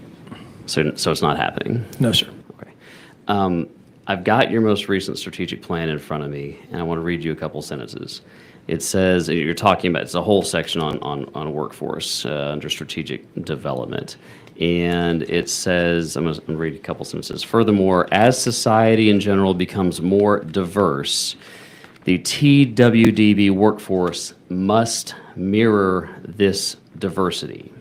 So it's not happening? No, sir. Okay. I've got your most recent strategic plan in front of me, and I want to read you a couple sentences. It says, you're talking about, it's a whole section on workforce under strategic development. And it says, I'm going to read a couple sentences. Furthermore, as society in general becomes more diverse, the TWDB workforce must mirror this diversity.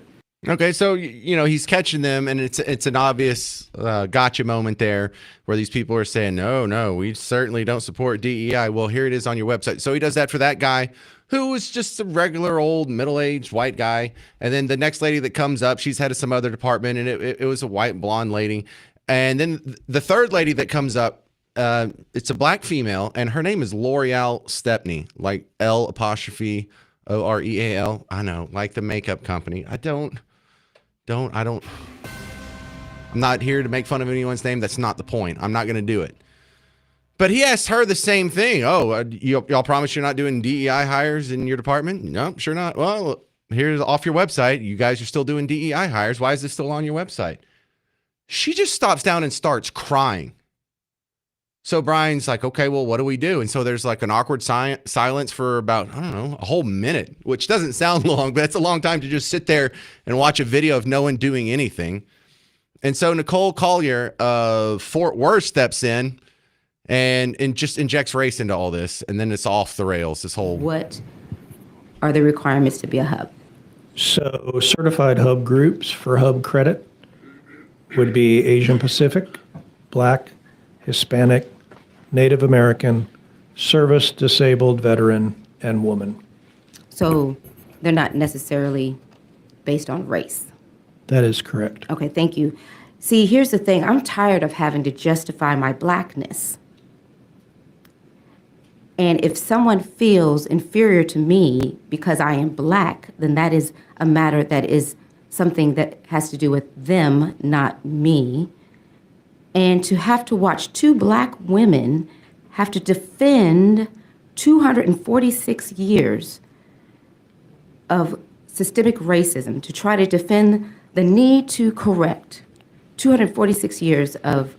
Okay, so he's catching them, and it's an obvious gotcha moment there where these people are saying, no, we certainly don't support DEI. Well, here it is on your website. So he does that for that guy who was just a regular old middle-aged white guy. And then the next lady that comes up, she's head of some other department, and it was a white blonde lady. And then the third lady that comes up, it's a black female, and her name is L'Oreal Stepney, like L'Oreal. I know, like the makeup company. I'm not here to make fun of anyone's name. That's not the point. I'm not going to do it. But he asked her the same thing. Oh, y'all promise you're not doing DEI hires in your department? No, sure not. Well, here's off your website. You guys are still doing DEI hires. Why is this still on your website? She just stops down and starts crying. So Brian's like, okay, well, what do we do? And so there's like an awkward silence for about, a whole minute, which doesn't sound long, but it's a long time to just sit there and watch a video of no one doing anything. And so Nicole Collier of Fort Worth steps in and just injects race into all this. And then it's off the rails, this whole. What are the requirements to be a hub? So certified hub groups for hub credit would be Asian Pacific, Black, Hispanic, Native American, service, disabled, veteran, and woman. So they're not necessarily based on race. That is correct. Okay, thank you. See, here's the thing. I'm tired of having to justify my blackness. And if someone feels inferior to me because I am black, then that is a matter that is something that has to do with them, not me. And to have to watch two black women have to defend 246 years of systemic racism, to try to defend the need to correct 246 years of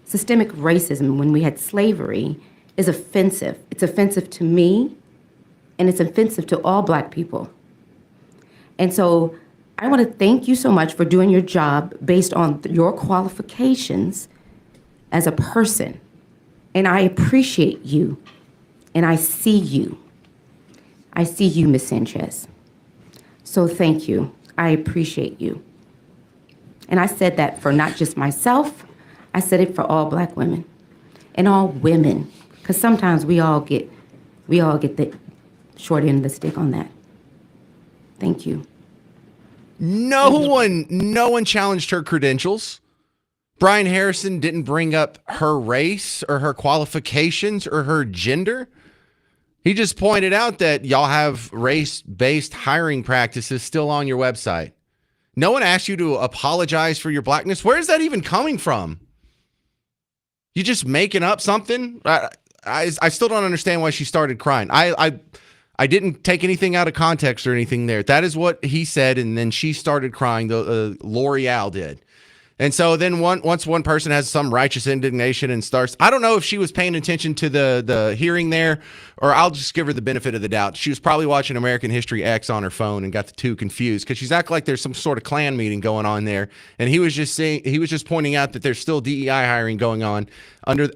systemic racism when we had slavery is offensive. It's offensive to me, and it's offensive to all black people. And so I want to thank you so much for doing your job based on your qualifications as a person. And I appreciate you. And I see you. I see you, Ms. Sanchez. So thank you. I appreciate you. And I said that for not just myself, I said it for all Black women and all women, because sometimes we all get the short end of the stick on that. Thank you. No one challenged her credentials. Brian Harrison didn't bring up her race or her qualifications or her gender. He just pointed out that y'all have race-based hiring practices still on your website. No one asked you to apologize for your blackness. Where is that even coming from? You just making up something? I still don't understand why she started crying. I didn't take anything out of context or anything there. That is what he said, and then she started crying. L'Oreal did. And so then once one person has some righteous indignation and starts, I don't know if she was paying attention to the hearing there, or I'll just give her the benefit of the doubt. She was probably watching American History X on her phone and got the two confused, because she's acting like there's some sort of Klan meeting going on there. And he was just pointing out that there's still DEI hiring going on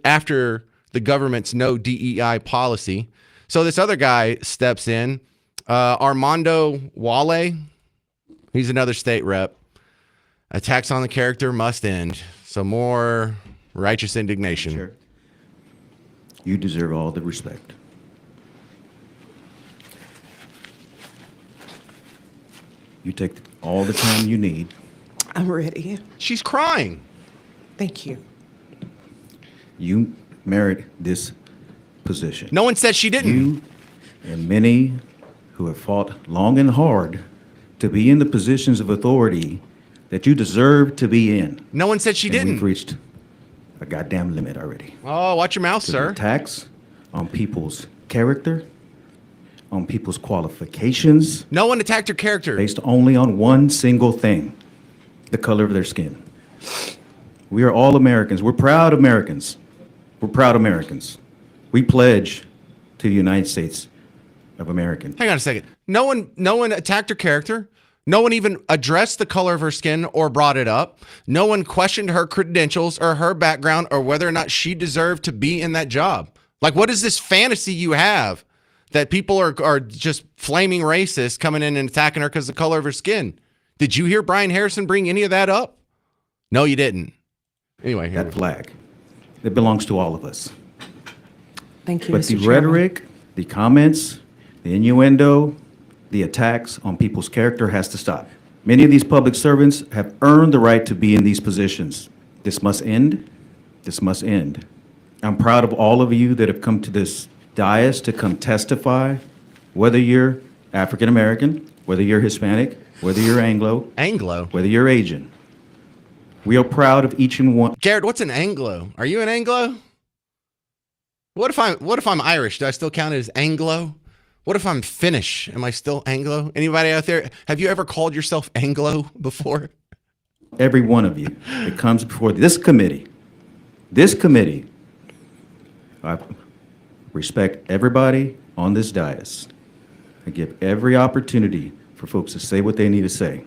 after the government's no DEI policy. So this other guy steps in, Armando Wale. He's another state rep. Attacks on the character must end. So more righteous indignation. Sure. You deserve all the respect. You take all the time you need. I'm ready. She's crying. Thank you. You merit this position. No one said she didn't. You and many who have fought long and hard to be in the positions of authority that you deserve to be in. No one said she didn't. We've reached a goddamn limit already. Oh, watch your mouth, sir. Attacks on people's character, on people's qualifications. No one attacked her character. Based only on one single thing, the color of their skin. We are all Americans. We're proud Americans. We're proud Americans. We pledge to the United States of America. Hang on a second. No one attacked her character. No one even addressed the color of her skin or brought it up. No one questioned her credentials or her background or whether or not she deserved to be in that job. Like, what is this fantasy you have that people are just flaming racist coming in and attacking her because of the color of her skin? Did you hear Brian Harrison bring any of that up? No, you didn't. Anyway, that flag, it belongs to all of us. Thank you, but Mr. the Chairman. rhetoric, the comments, the innuendo, the attacks on people's character has to stop. Many of these public servants have earned the right to be in these positions. This must end. This must end. I'm proud of all of you that have come to this dais to come testify, whether you're African American, whether you're Hispanic, whether you're Anglo, whether you're Asian. We are proud of each and one. Garrett, what's an Anglo? Are you an Anglo? What if I'm Irish? Do I still count as Anglo? What if I'm Finnish? Am I still Anglo? Anybody out there? Have you ever called yourself Anglo before? Every one of you that comes before this committee, I respect everybody on this dais. I give every opportunity for folks to say what they need to say.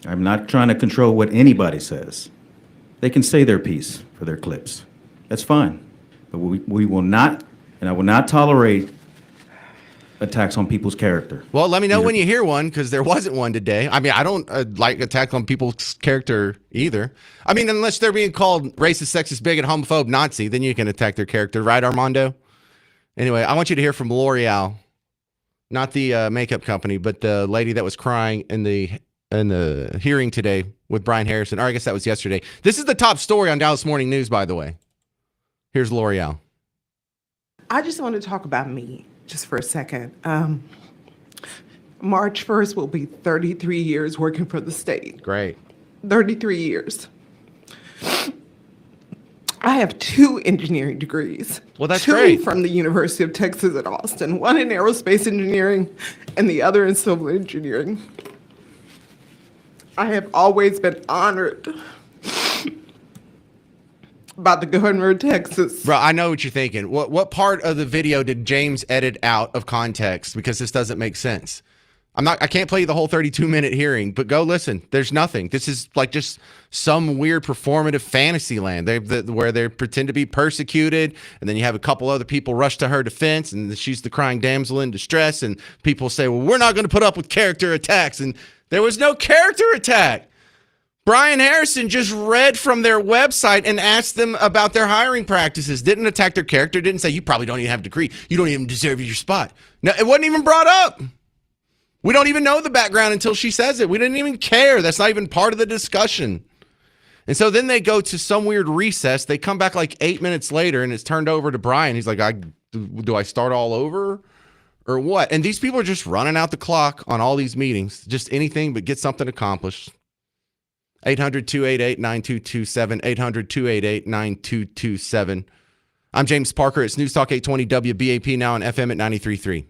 I'm not trying to control what anybody says. They can say their piece for their clips. That's fine. But we will not, and I will not tolerate attacks on people's character. Well, let me know when you hear one, because there wasn't one today. I mean, I don't like attacks on people's character either. I mean, unless they're being called racist, sexist, bigot, homophobe, Nazi, then you can attack their character, right, Armando? Anyway, I want you to hear from L'Oreal, not the makeup company, but the lady that was crying in the hearing today with Brian Harrison. Or I guess that was yesterday. This is the top story on Dallas Morning News, by the way. Here's L'Oreal. I just want to talk about me just for a second. March 1st will be 33 years working for the state. Great. 33 years. I have 2 engineering degrees. Well, that's 2 great. From the University of Texas at Austin, one in aerospace engineering and the other in civil engineering. I have always been honored by the governor of Texas. Bro, I know what you're thinking. What part of the video did James edit out of context? Because this doesn't make sense. I can't play you the whole 32-minute hearing, but go listen. There's nothing. This is like just some weird performative fantasy land where they pretend to be persecuted, and then you have a couple other people rush to her defense, and she's the crying damsel in distress, and people say, well, we're not going to put up with character attacks, and there was no character attack. Brian Harrison just read from their website and asked them about their hiring practices. Didn't attack their character, didn't say, you probably don't even have a degree. You don't even deserve your spot. No, it wasn't even brought up. We don't even know the background until she says it. We didn't even care. That's not even part of the discussion. And so then they go to some weird recess. They come back like 8 minutes later, and it's turned over to Brian. He's like, do I start all over or what? And these people are just running out the clock on all these meetings, just anything but get something accomplished. 800-288-9227, 800-288-9227. I'm James Parker. It's News Talk 820 WBAP, now on FM at 93.3.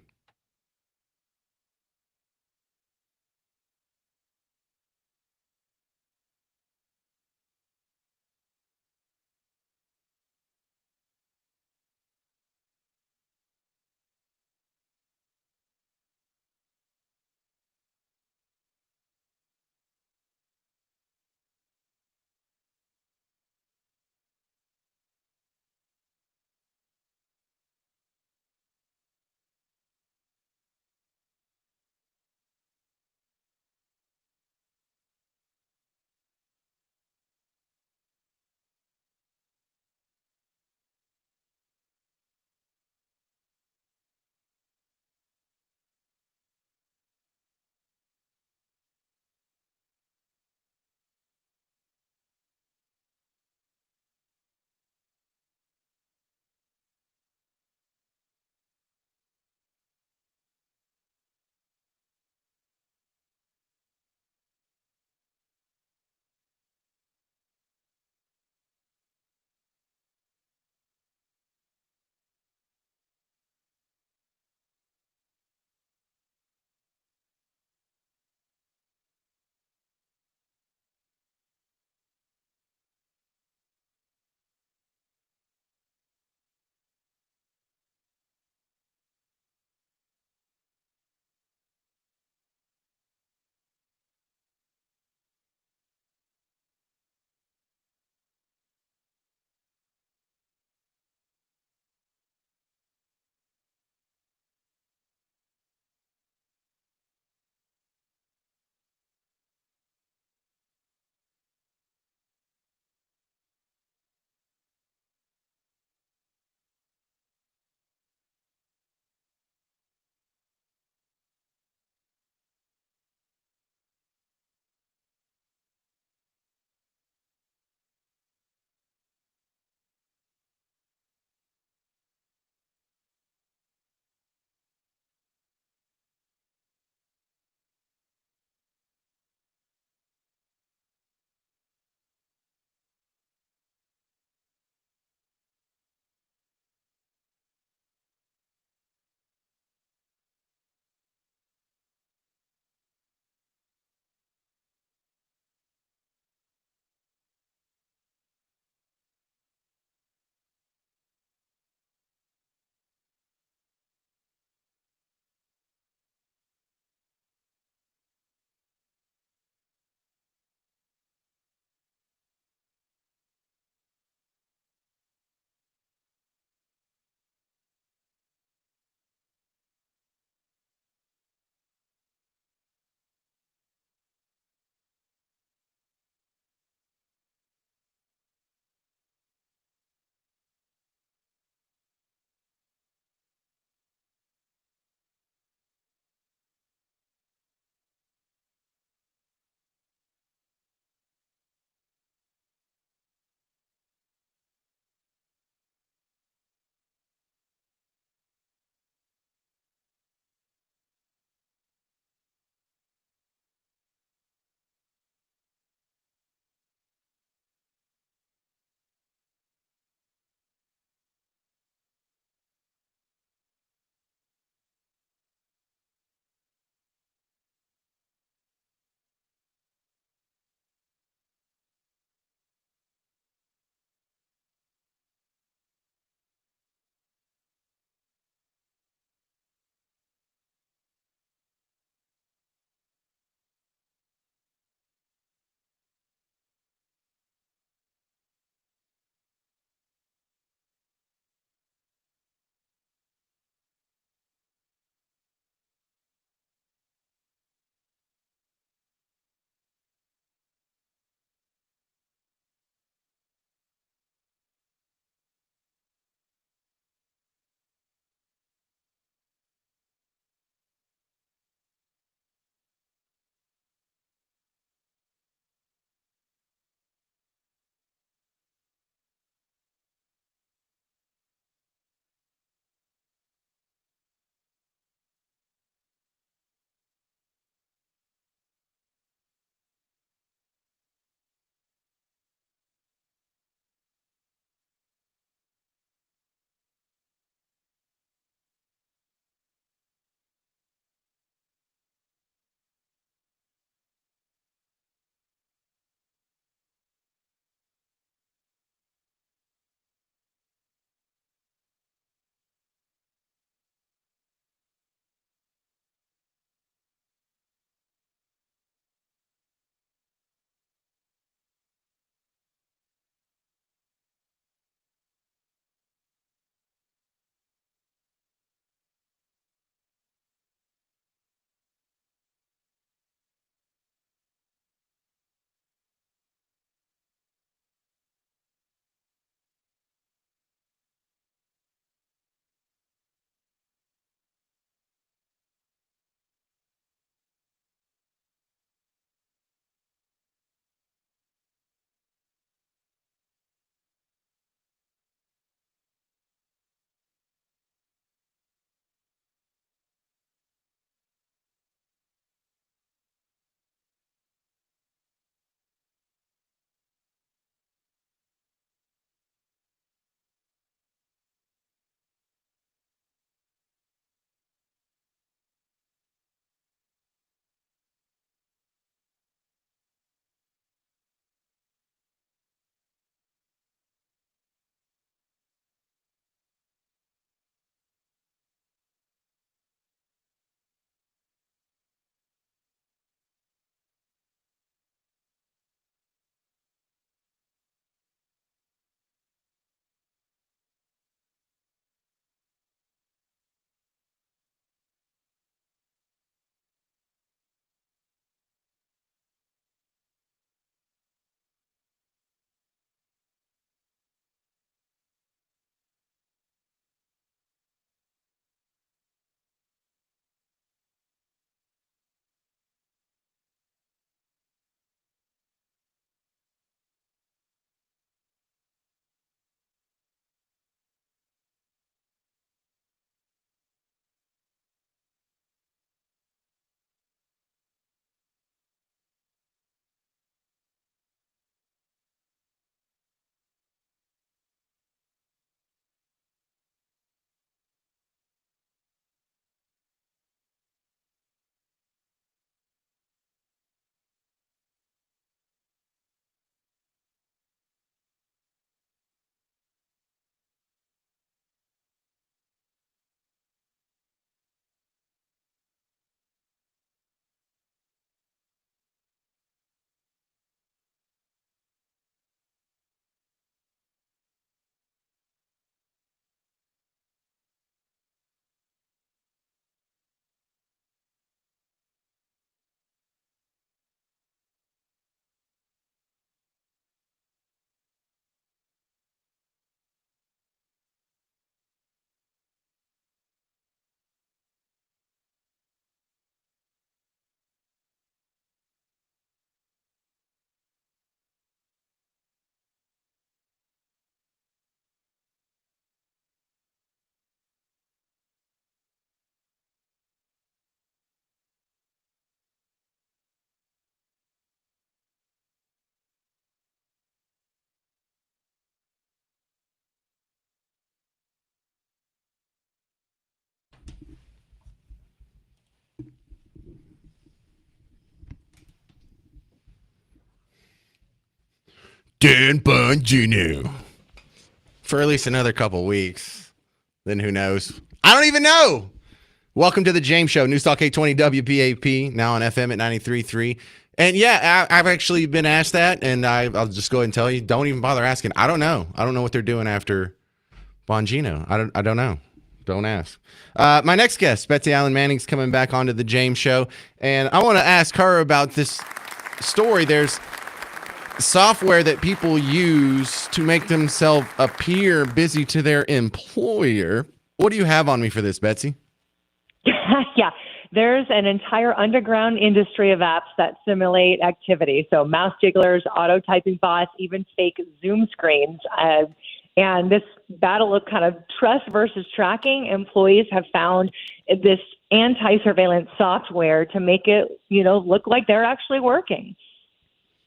Dan Bongino. For at least another couple weeks. Then who knows? I don't even know. Welcome to the James Show, News Talk 820 WBAP, now on FM at 93.3. And yeah, I've actually been asked that, and I'll just go ahead and tell you, don't even bother asking. I don't know. I don't know what they're doing after Bongino. I don't know. Don't ask. My next guest, Betsy Allen Manning's coming back onto the James Show, and I want to ask her about this story. There's software that people use to make themselves appear busy to their employer. What do you have on me for this, Betsy? Yeah, there's an entire underground industry of apps that simulate activity. So mouse jigglers, auto typing bots, even fake Zoom screens. And this battle of kind of trust versus tracking, employees have found this anti-surveillance software to make it, look like they're actually working.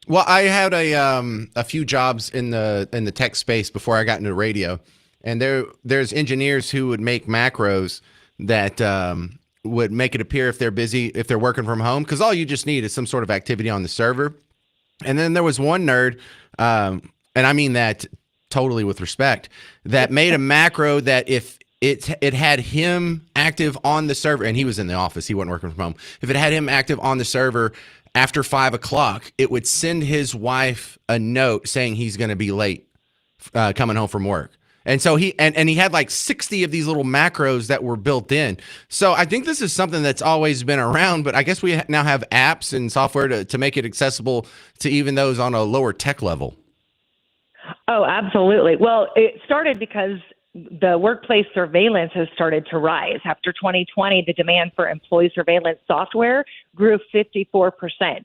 Well, I had a few jobs in the tech space before I got into radio, and there's engineers who would make macros that would make it appear if they're busy, if they're working from home, because all you just need is some sort of activity on the server. And then there was one nerd, and I mean that totally with respect, that made a macro that if it had him active on the server, and he was in the office, he wasn't working from home. If it had him active on the server after 5 o'clock, it would send his wife a note saying he's going to be late coming home from work. And so he had like 60 of these little macros that were built in. So I think this is something that's always been around, but I guess we now have apps and software to make it accessible to even those on a lower tech level. Oh, absolutely. Well, it started because the workplace surveillance has started to rise. After 2020, the demand for employee surveillance software grew 54%.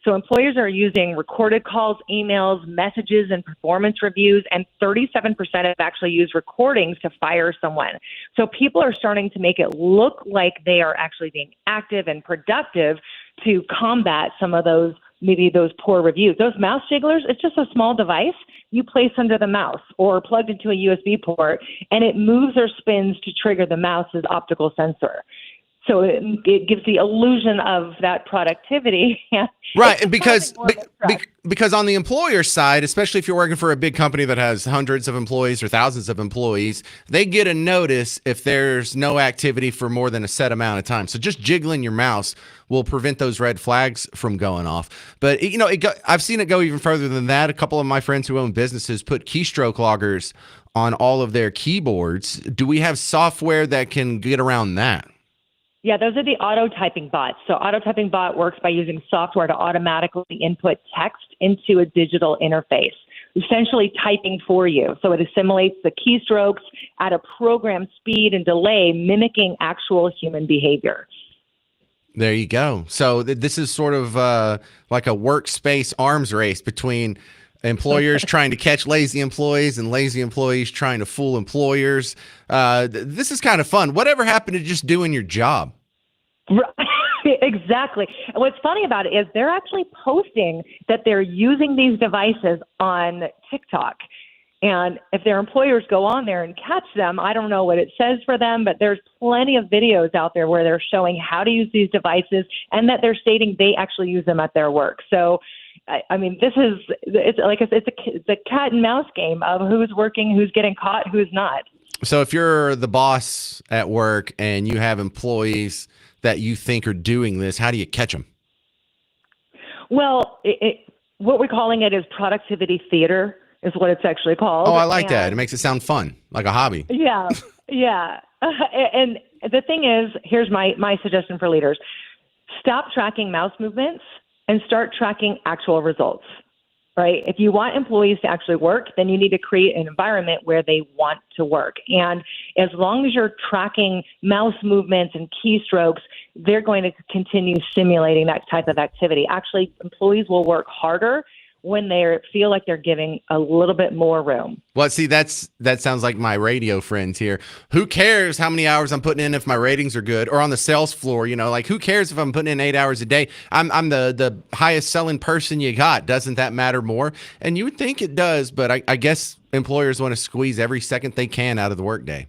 So employers are using recorded calls, emails, messages, and performance reviews, and 37% have actually used recordings to fire someone. So people are starting to make it look like they are actually being active and productive to combat some of those, maybe those poor reviews. Those mouse jigglers, it's just a small device you place under the mouse or plugged into a USB port, and it moves or spins to trigger the mouse's optical sensor. So it gives the illusion of that productivity. Right, and because on the employer side, especially if you're working for a big company that has hundreds of employees or thousands of employees, they get a notice if there's no activity for more than a set amount of time. So just jiggling your mouse will prevent those red flags from going off. But I've seen it go even further than that. A couple of my friends who own businesses put keystroke loggers on all of their keyboards. Do we have software that can get around that? Yeah, those are the auto typing bots. So auto typing bot works by using software to automatically input text into a digital interface, essentially typing for you. So it assimilates the keystrokes at a programmed speed and delay, mimicking actual human behavior. There you go. So this is sort of like a workspace arms race between employers trying to catch lazy employees and lazy employees trying to fool employers. This is kind of fun. Whatever happened to just doing your job? Exactly. And what's funny about it is they're actually posting that they're using these devices on TikTok. And if their employers go on there and catch them, I don't know what it says for them, but there's plenty of videos out there where they're showing how to use these devices and that they're stating they actually use them at their work. So, I mean, it's a cat and mouse game of who's working, who's getting caught, who's not. So if you're the boss at work and you have employees that you think are doing this, how do you catch them? Well, what we're calling it is productivity theater is what it's actually called. Oh, I like that. It makes it sound fun, like a hobby. Yeah, yeah. And the thing is, here's my suggestion for leaders. Stop tracking mouse movements and start tracking actual results, right? If you want employees to actually work, then you need to create an environment where they want to work. And as long as you're tracking mouse movements and keystrokes, they're going to continue simulating that type of activity. Actually, employees will work harder when they feel like they're giving a little bit more room. Well, see, that sounds like my radio friends here. Who cares how many hours I'm putting in if my ratings are good? Or on the sales floor, like who cares if I'm putting in 8 hours a day? I'm the highest selling person you got. Doesn't that matter more? And you would think it does, but I guess employers want to squeeze every second they can out of the workday.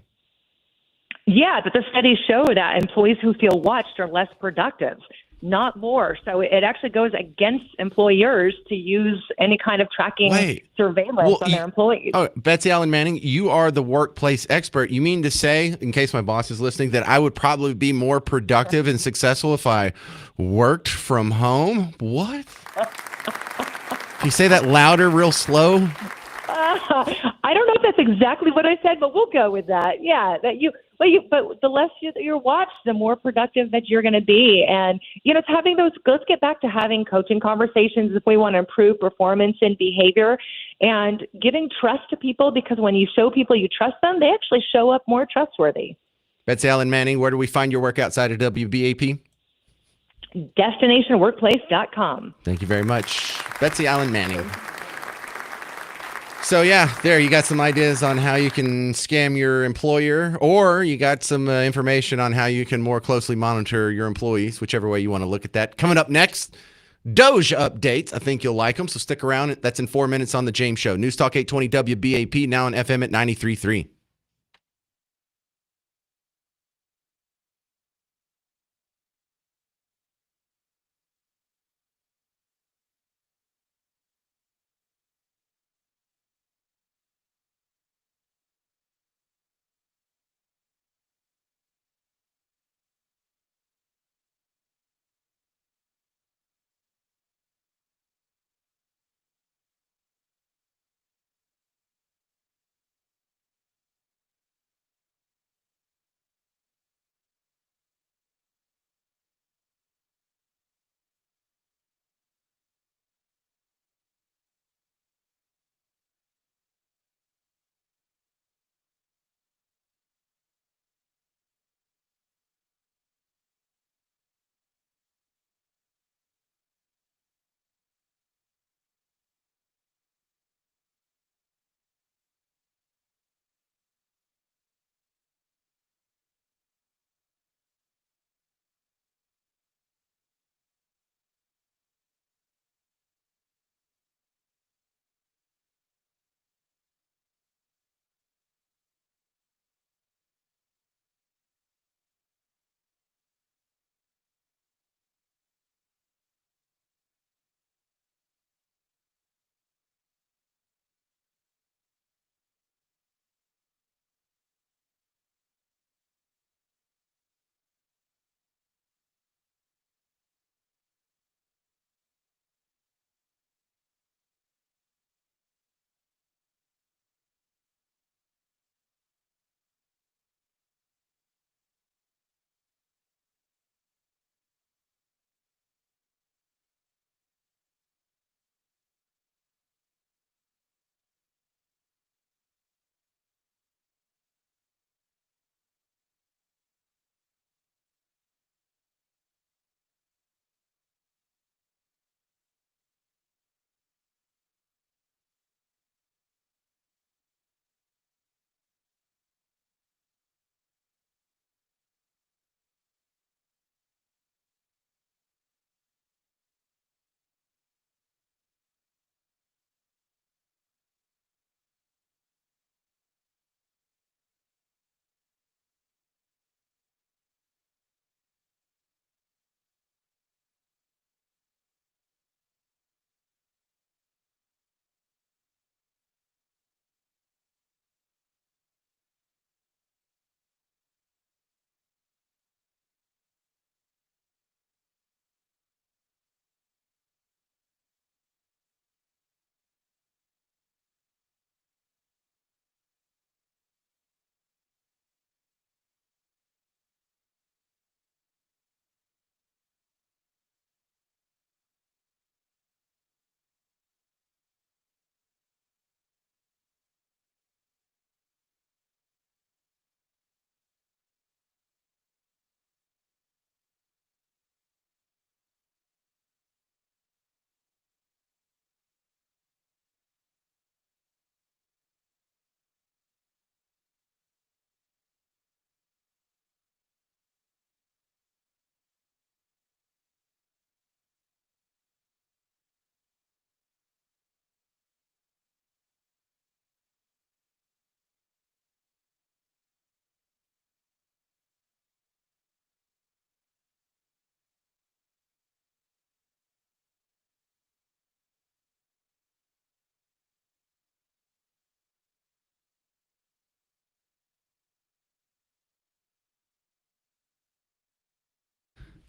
Yeah, but the studies show that employees who feel watched are less productive. not more. So it actually goes against employers to use any kind of tracking surveillance on their employees. Oh, Betsy Allen Manning, you are the workplace expert. You mean to say, in case my boss is listening, that I would probably be more productive and successful if I worked from home? What? Can you say that louder, real slow? I don't know if that's exactly what I said, but we'll go with that. Yeah, but the less you're watched, the more productive that you're going to be. And, it's having those, let's get back to having coaching conversations if we want to improve performance and behavior, and giving trust to people, because when you show people you trust them, they actually show up more trustworthy. Betsy Allen Manning, where do we find your work outside of WBAP? DestinationWorkplace.com. Thank you very much. Betsy Allen Manning. So there you got some ideas on how you can scam your employer, or you got some information on how you can more closely monitor your employees, whichever way you want to look at that. Coming up next, Doge updates. I think you'll like them, so stick around. That's in 4 minutes on The James Show. News Talk 820 WBAP, now on FM at 93.3.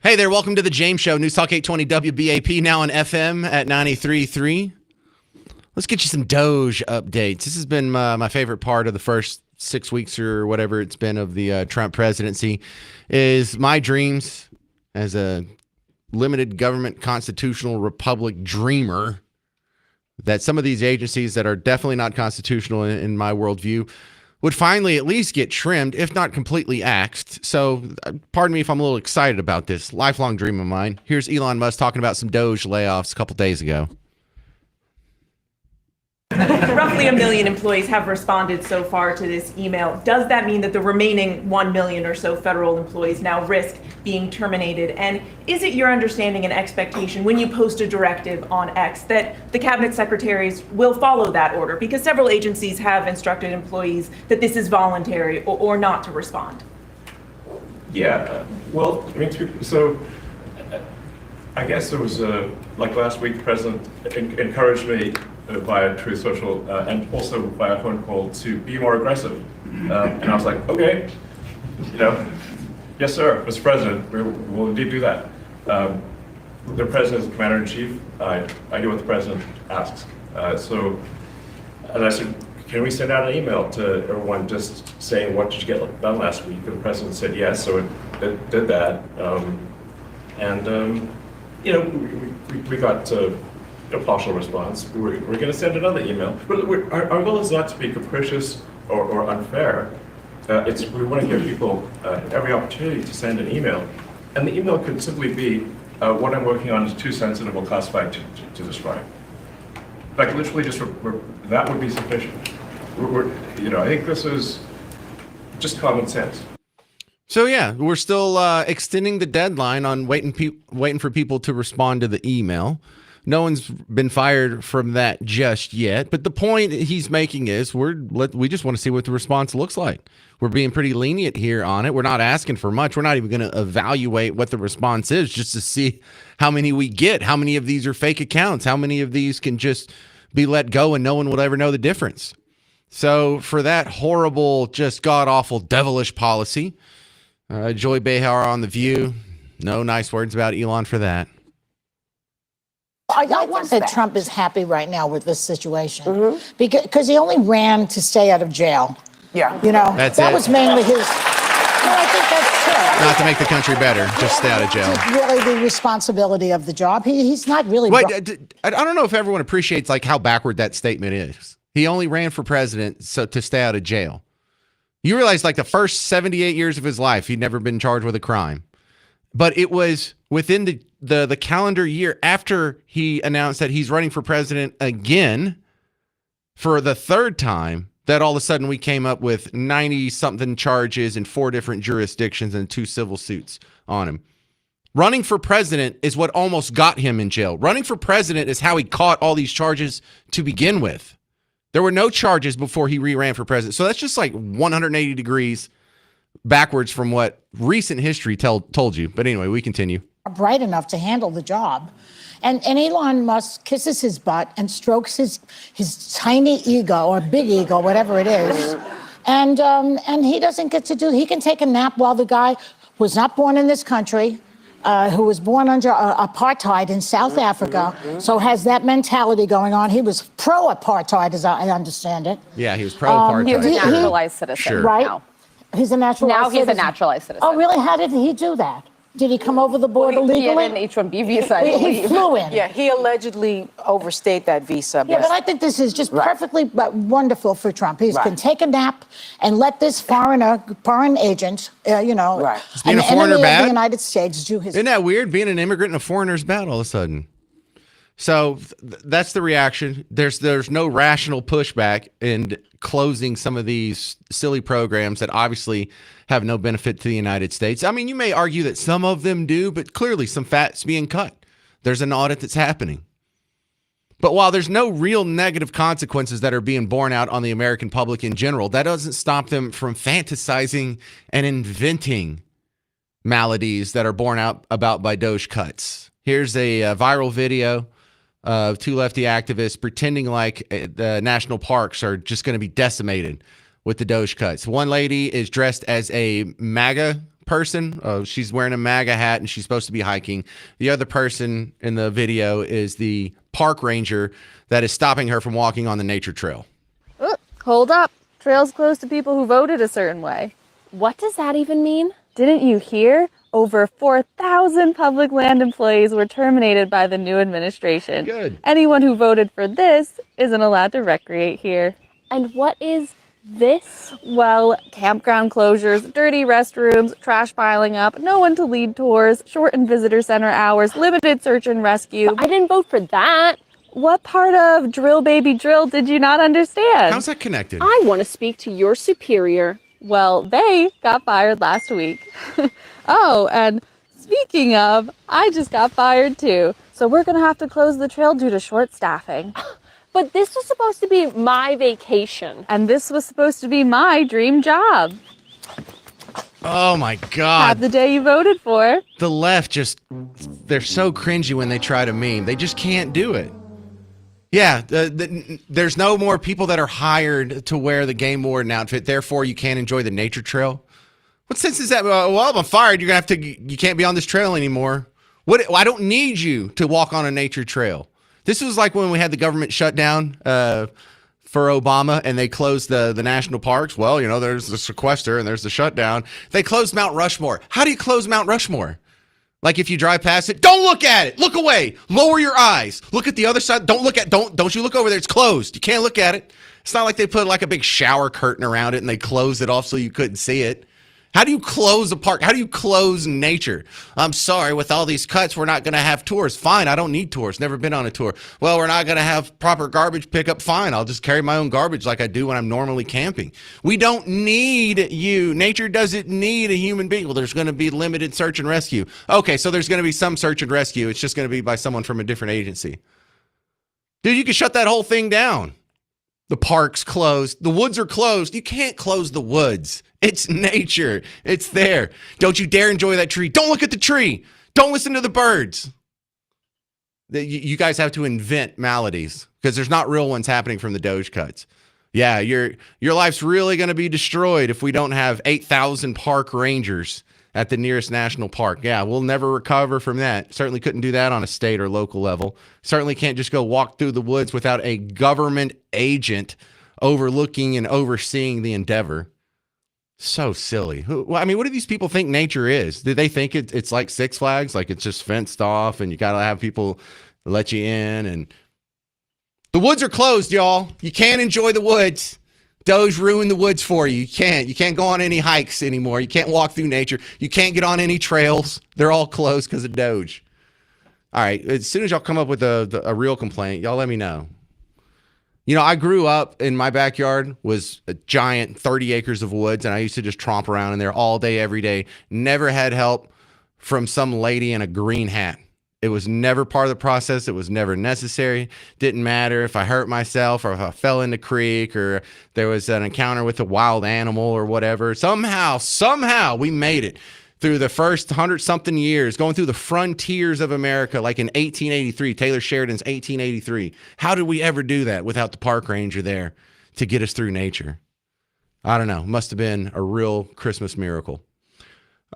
Hey there, welcome to the James Show, News Talk 820 WBAP, now on FM at 93.3. Let's get you some Doge updates. This has been my favorite part of the first 6 weeks or whatever it's been of the Trump presidency, is my dreams as a limited government constitutional republic dreamer that some of these agencies that are definitely not constitutional in my worldview would finally at least get trimmed, if not completely axed. So pardon me if I'm a little excited about this lifelong dream of mine. Here's Elon Musk talking about some Doge layoffs a couple days ago. Roughly 1 million employees have responded so far to this email. Does that mean that the remaining 1 million or so federal employees now risk being terminated? And is it your understanding and expectation when you post a directive on X that the cabinet secretaries will follow that order? Because several agencies have instructed employees that this is voluntary or not to respond. Yeah, well, I mean, so I guess it was like last week, the president encouraged me via Truth Social and also via phone call to be more aggressive. And I was like, okay, yes, sir, Mr. President, we'll indeed do that. The president is the commander in chief. I do what the president asks. And I said, can we send out an email to everyone just saying, what did you get done last week? And the president said yes, so it did that. We got a partial response. We're going to send another email. But our goal is not to be capricious or unfair. We want to give people every opportunity to send an email. And the email could simply be, what I'm working on is too sensitive or classified to describe. Like literally just, that would be sufficient. I think this is just common sense. So yeah, we're still extending the deadline on waiting for people to respond to the email. No one's been fired from that just yet. But the point he's making is we just want to see what the response looks like. We're being pretty lenient here on it. We're not asking for much. We're not even going to evaluate what the response is just to see how many we get. How many of these are fake accounts? How many of these can just be let go and no one will ever know the difference? So for that horrible, just god-awful, devilish policy, Joy Behar on The View, no nice words about Elon for that. I want that Trump is happy right now with this situation because he only ran to stay out of jail. Yeah. That was mainly his. I think that's true. Not to make the country better, just stay out of jail. Really, the responsibility of the job. He's not really. Wait, I don't know if everyone appreciates how backward that statement is. He only ran for president to stay out of jail. You realize the first 78 years of his life, he'd never been charged with a crime. But it was within the calendar year after he announced that he's running for president again for the third time that all of a sudden we came up with 90-something charges in 4 different jurisdictions and 2 civil suits on him. Running for president is what almost got him in jail. Running for president is how he caught all these charges to begin with. There were no charges before he re-ran for president. So that's just 180 degrees backwards from what recent history told you. But anyway, we continue. Bright enough to handle the job. And Elon Musk kisses his butt and strokes his tiny ego or big ego, whatever it is. And he doesn't get to he can take a nap while the guy who was not born in this country, who was born under apartheid in South Africa, so has that mentality going on. He was pro-apartheid, as I understand it. Yeah, he was pro-apartheid. He's a naturalized citizen. Sure. Right? Now. He's a naturalized citizen. Now he's a naturalized citizen. Oh, really? How did he do that? Did he come over the border legally? He had an H-1B visa, I believe. He flew in. Yeah, he allegedly overstayed that visa. Yeah, but I think this is just perfectly wonderful for Trump. He can take a nap and let this foreign agent, Being a an foreigner enemy bad? of the United States do his. Isn't that weird? Being an immigrant and a foreigner's bad all of a sudden. So that's the reaction. There's no rational pushback in closing some of these silly programs that obviously have no benefit to the United States. I mean, you may argue that some of them do, but clearly some fat's being cut. There's an audit that's happening. But while there's no real negative consequences that are being borne out on the American public in general, that doesn't stop them from fantasizing and inventing maladies that are borne out about by Doge cuts. Here's a viral video of 2 lefty activists pretending like the national parks are just going to be decimated with the Doge cuts. One lady is dressed as a MAGA person. She's wearing a MAGA hat and she's supposed to be hiking. The other person in the video is the park ranger that is stopping her from walking on the nature trail. Hold up. Trails closed to people who voted a certain way. What does that even mean? Didn't you hear? Over 4,000 public land employees were terminated by the new administration. Good. Anyone who voted for this isn't allowed to recreate here. And what is this? Well, campground closures, dirty restrooms, trash piling up, no one to lead tours, shortened visitor center hours, limited search and rescue. But I didn't vote for that. What part of drill baby drill did you not understand? How's that connected? I want to speak to your superior. Well, they got fired last week. Oh, and speaking of, I just got fired too. So we're going to have to close the trail due to short staffing. But this was supposed to be my vacation. And this was supposed to be my dream job. Oh my God. Have the day you voted for. The left they're so cringy when they try to meme. They just can't do it. Yeah, there's no more people that are hired to wear the game warden outfit. Therefore, you can't enjoy the nature trail. What sense is that? Well, I'm fired. You can't be on this trail anymore. I don't need you to walk on a nature trail. This was like when we had the government shut down for Obama and they closed the national parks. Well, there's the sequester and there's the shutdown. They closed Mount Rushmore. How do you close Mount Rushmore? Like if you drive past it, don't look at it. Look away. Lower your eyes. Look at the other side. Don't you look over there. It's closed. You can't look at it. It's not like they put like a big shower curtain around it and they closed it off so you couldn't see it. How do you close a park? How do you close nature? I'm sorry, with all these cuts, we're not going to have tours. Fine, I don't need tours. Never been on a tour. Well, we're not going to have proper garbage pickup. Fine, I'll just carry my own garbage like I do when I'm normally camping. We don't need you. Nature doesn't need a human being. Well, there's going to be limited search and rescue. Okay, so there's going to be some search and rescue. It's just going to be by someone from a different agency. Dude, you can shut that whole thing down. The park's closed. The woods are closed. You can't close the woods. It's nature. It's there. Don't you dare enjoy that tree. Don't look at the tree. Don't listen to the birds. You guys have to invent maladies because there's not real ones happening from the Doge cuts. Yeah, your life's really going to be destroyed if we don't have 8,000 park rangers at the nearest national park. Yeah, we'll never recover from that. Certainly couldn't do that on a state or local level. Certainly can't just go walk through the woods without a government agent overlooking and overseeing the endeavor. So silly. What do these people think nature is? Do they think it's like Six Flags, like it's just fenced off and you got to have people let you in? And the woods are closed, y'all. You can't enjoy the woods. Doge ruined the woods for you. You can't go on any hikes anymore. You can't walk through nature. You can't get on any trails. They're all closed because of Doge. All right. As soon as y'all come up with a real complaint, y'all let me know. I grew up in my backyard was a giant 30 acres of woods, and I used to just tromp around in there all day, every day. Never had help from some lady in a green hat. It was never part of the process. It was never necessary. Didn't matter if I hurt myself or if I fell in the creek or there was an encounter with a wild animal or whatever. Somehow we made it through the first 100-something years, going through the frontiers of America, like in 1883, Taylor Sheridan's 1883. How did we ever do that without the park ranger there to get us through nature? I don't know. Must have been a real Christmas miracle.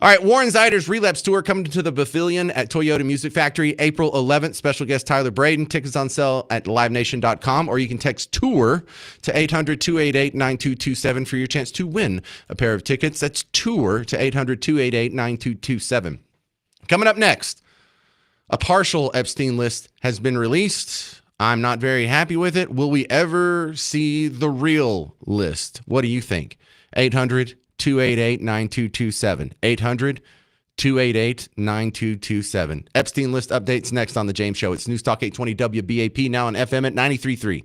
All right, Warren Zeider's Relapse Tour coming to the Pavilion at Toyota Music Factory April 11th. Special guest Tyler Braden. Tickets on sale at livenation.com, or you can text TOUR to 800-288-9227 for your chance to win a pair of tickets. That's TOUR to 800-288-9227. Coming up next, a partial Epstein list has been released. I'm not very happy with it. Will we ever see the real list? What do you think? 800-288-9227. 800-288-9227. Epstein list updates next on The James Show. It's News Talk 820 WBAP, now on FM at 93.3.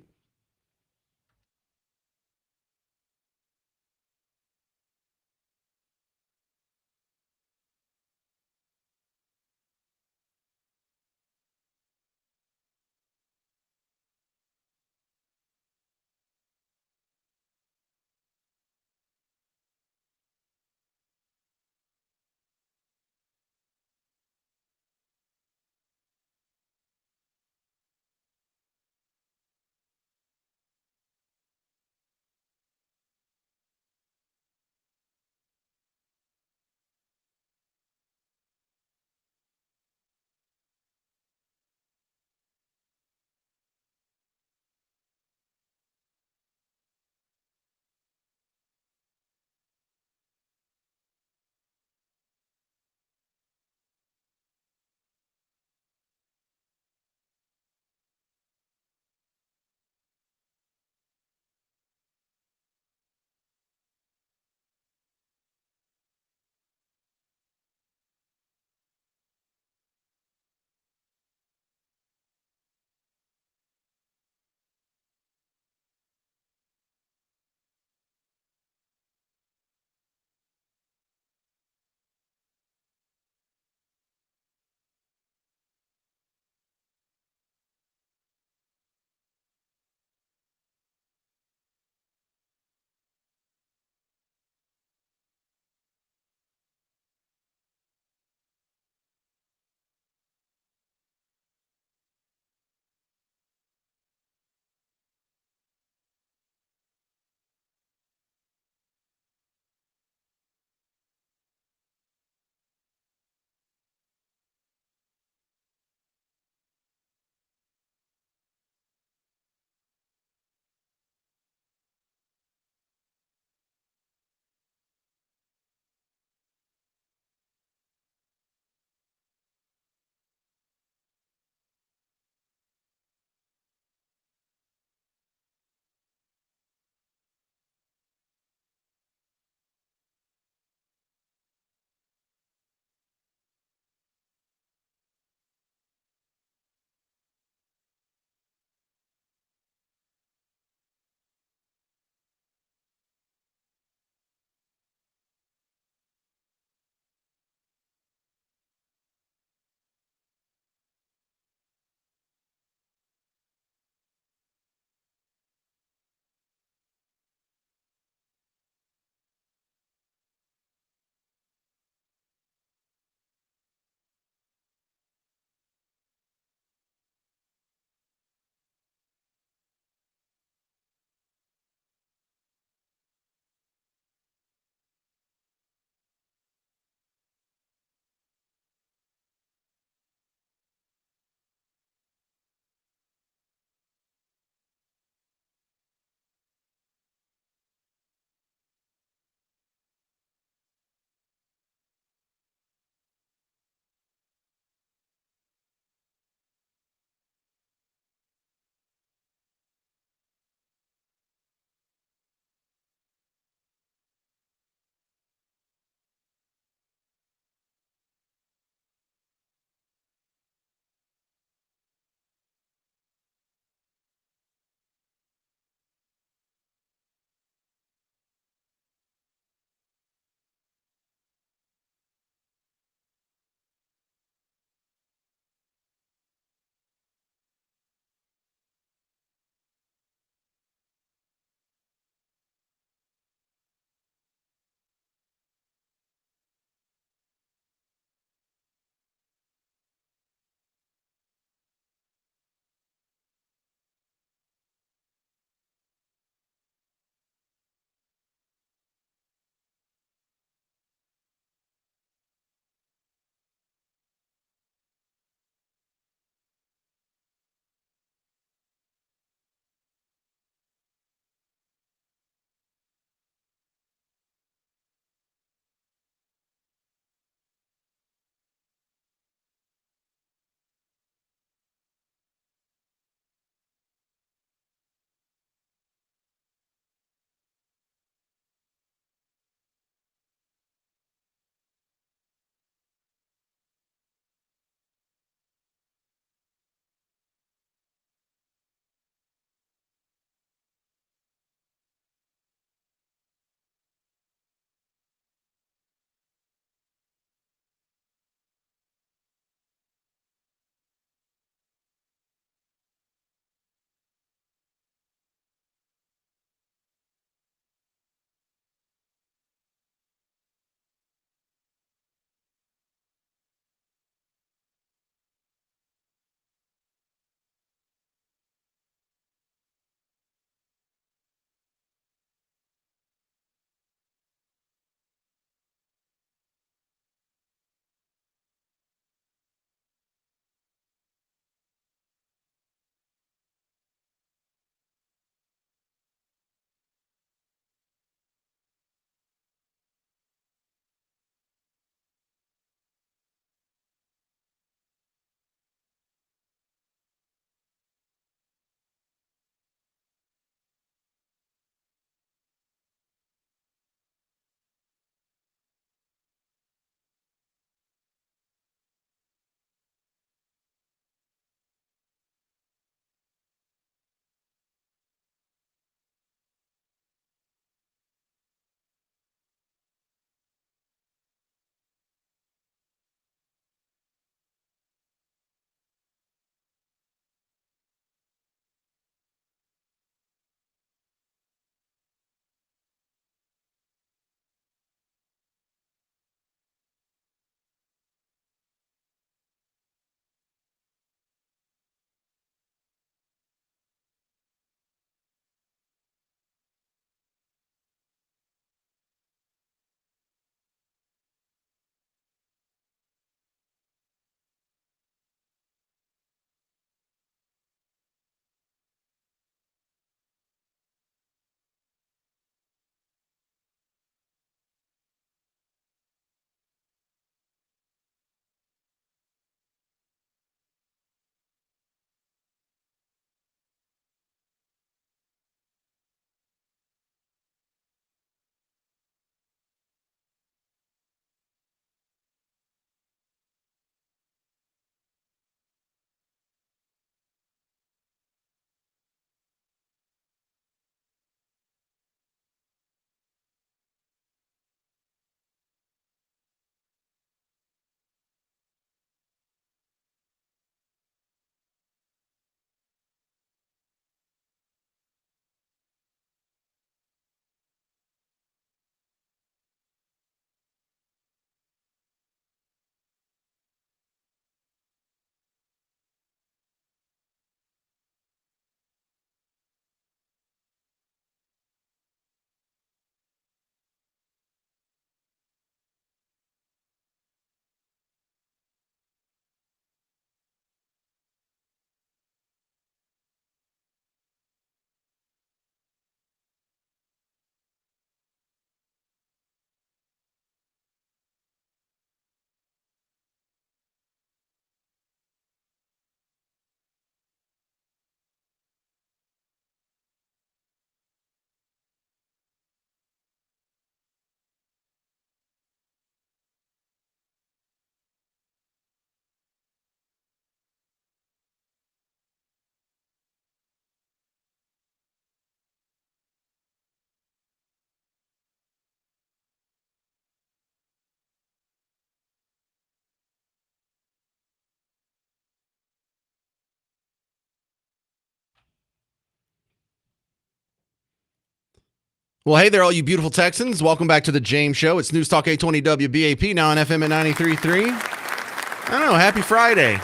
Well, hey there, all you beautiful Texans. Welcome back to the James Show. It's News Talk 820 WBAP, now on FM at 93.3. I don't know, happy Friday.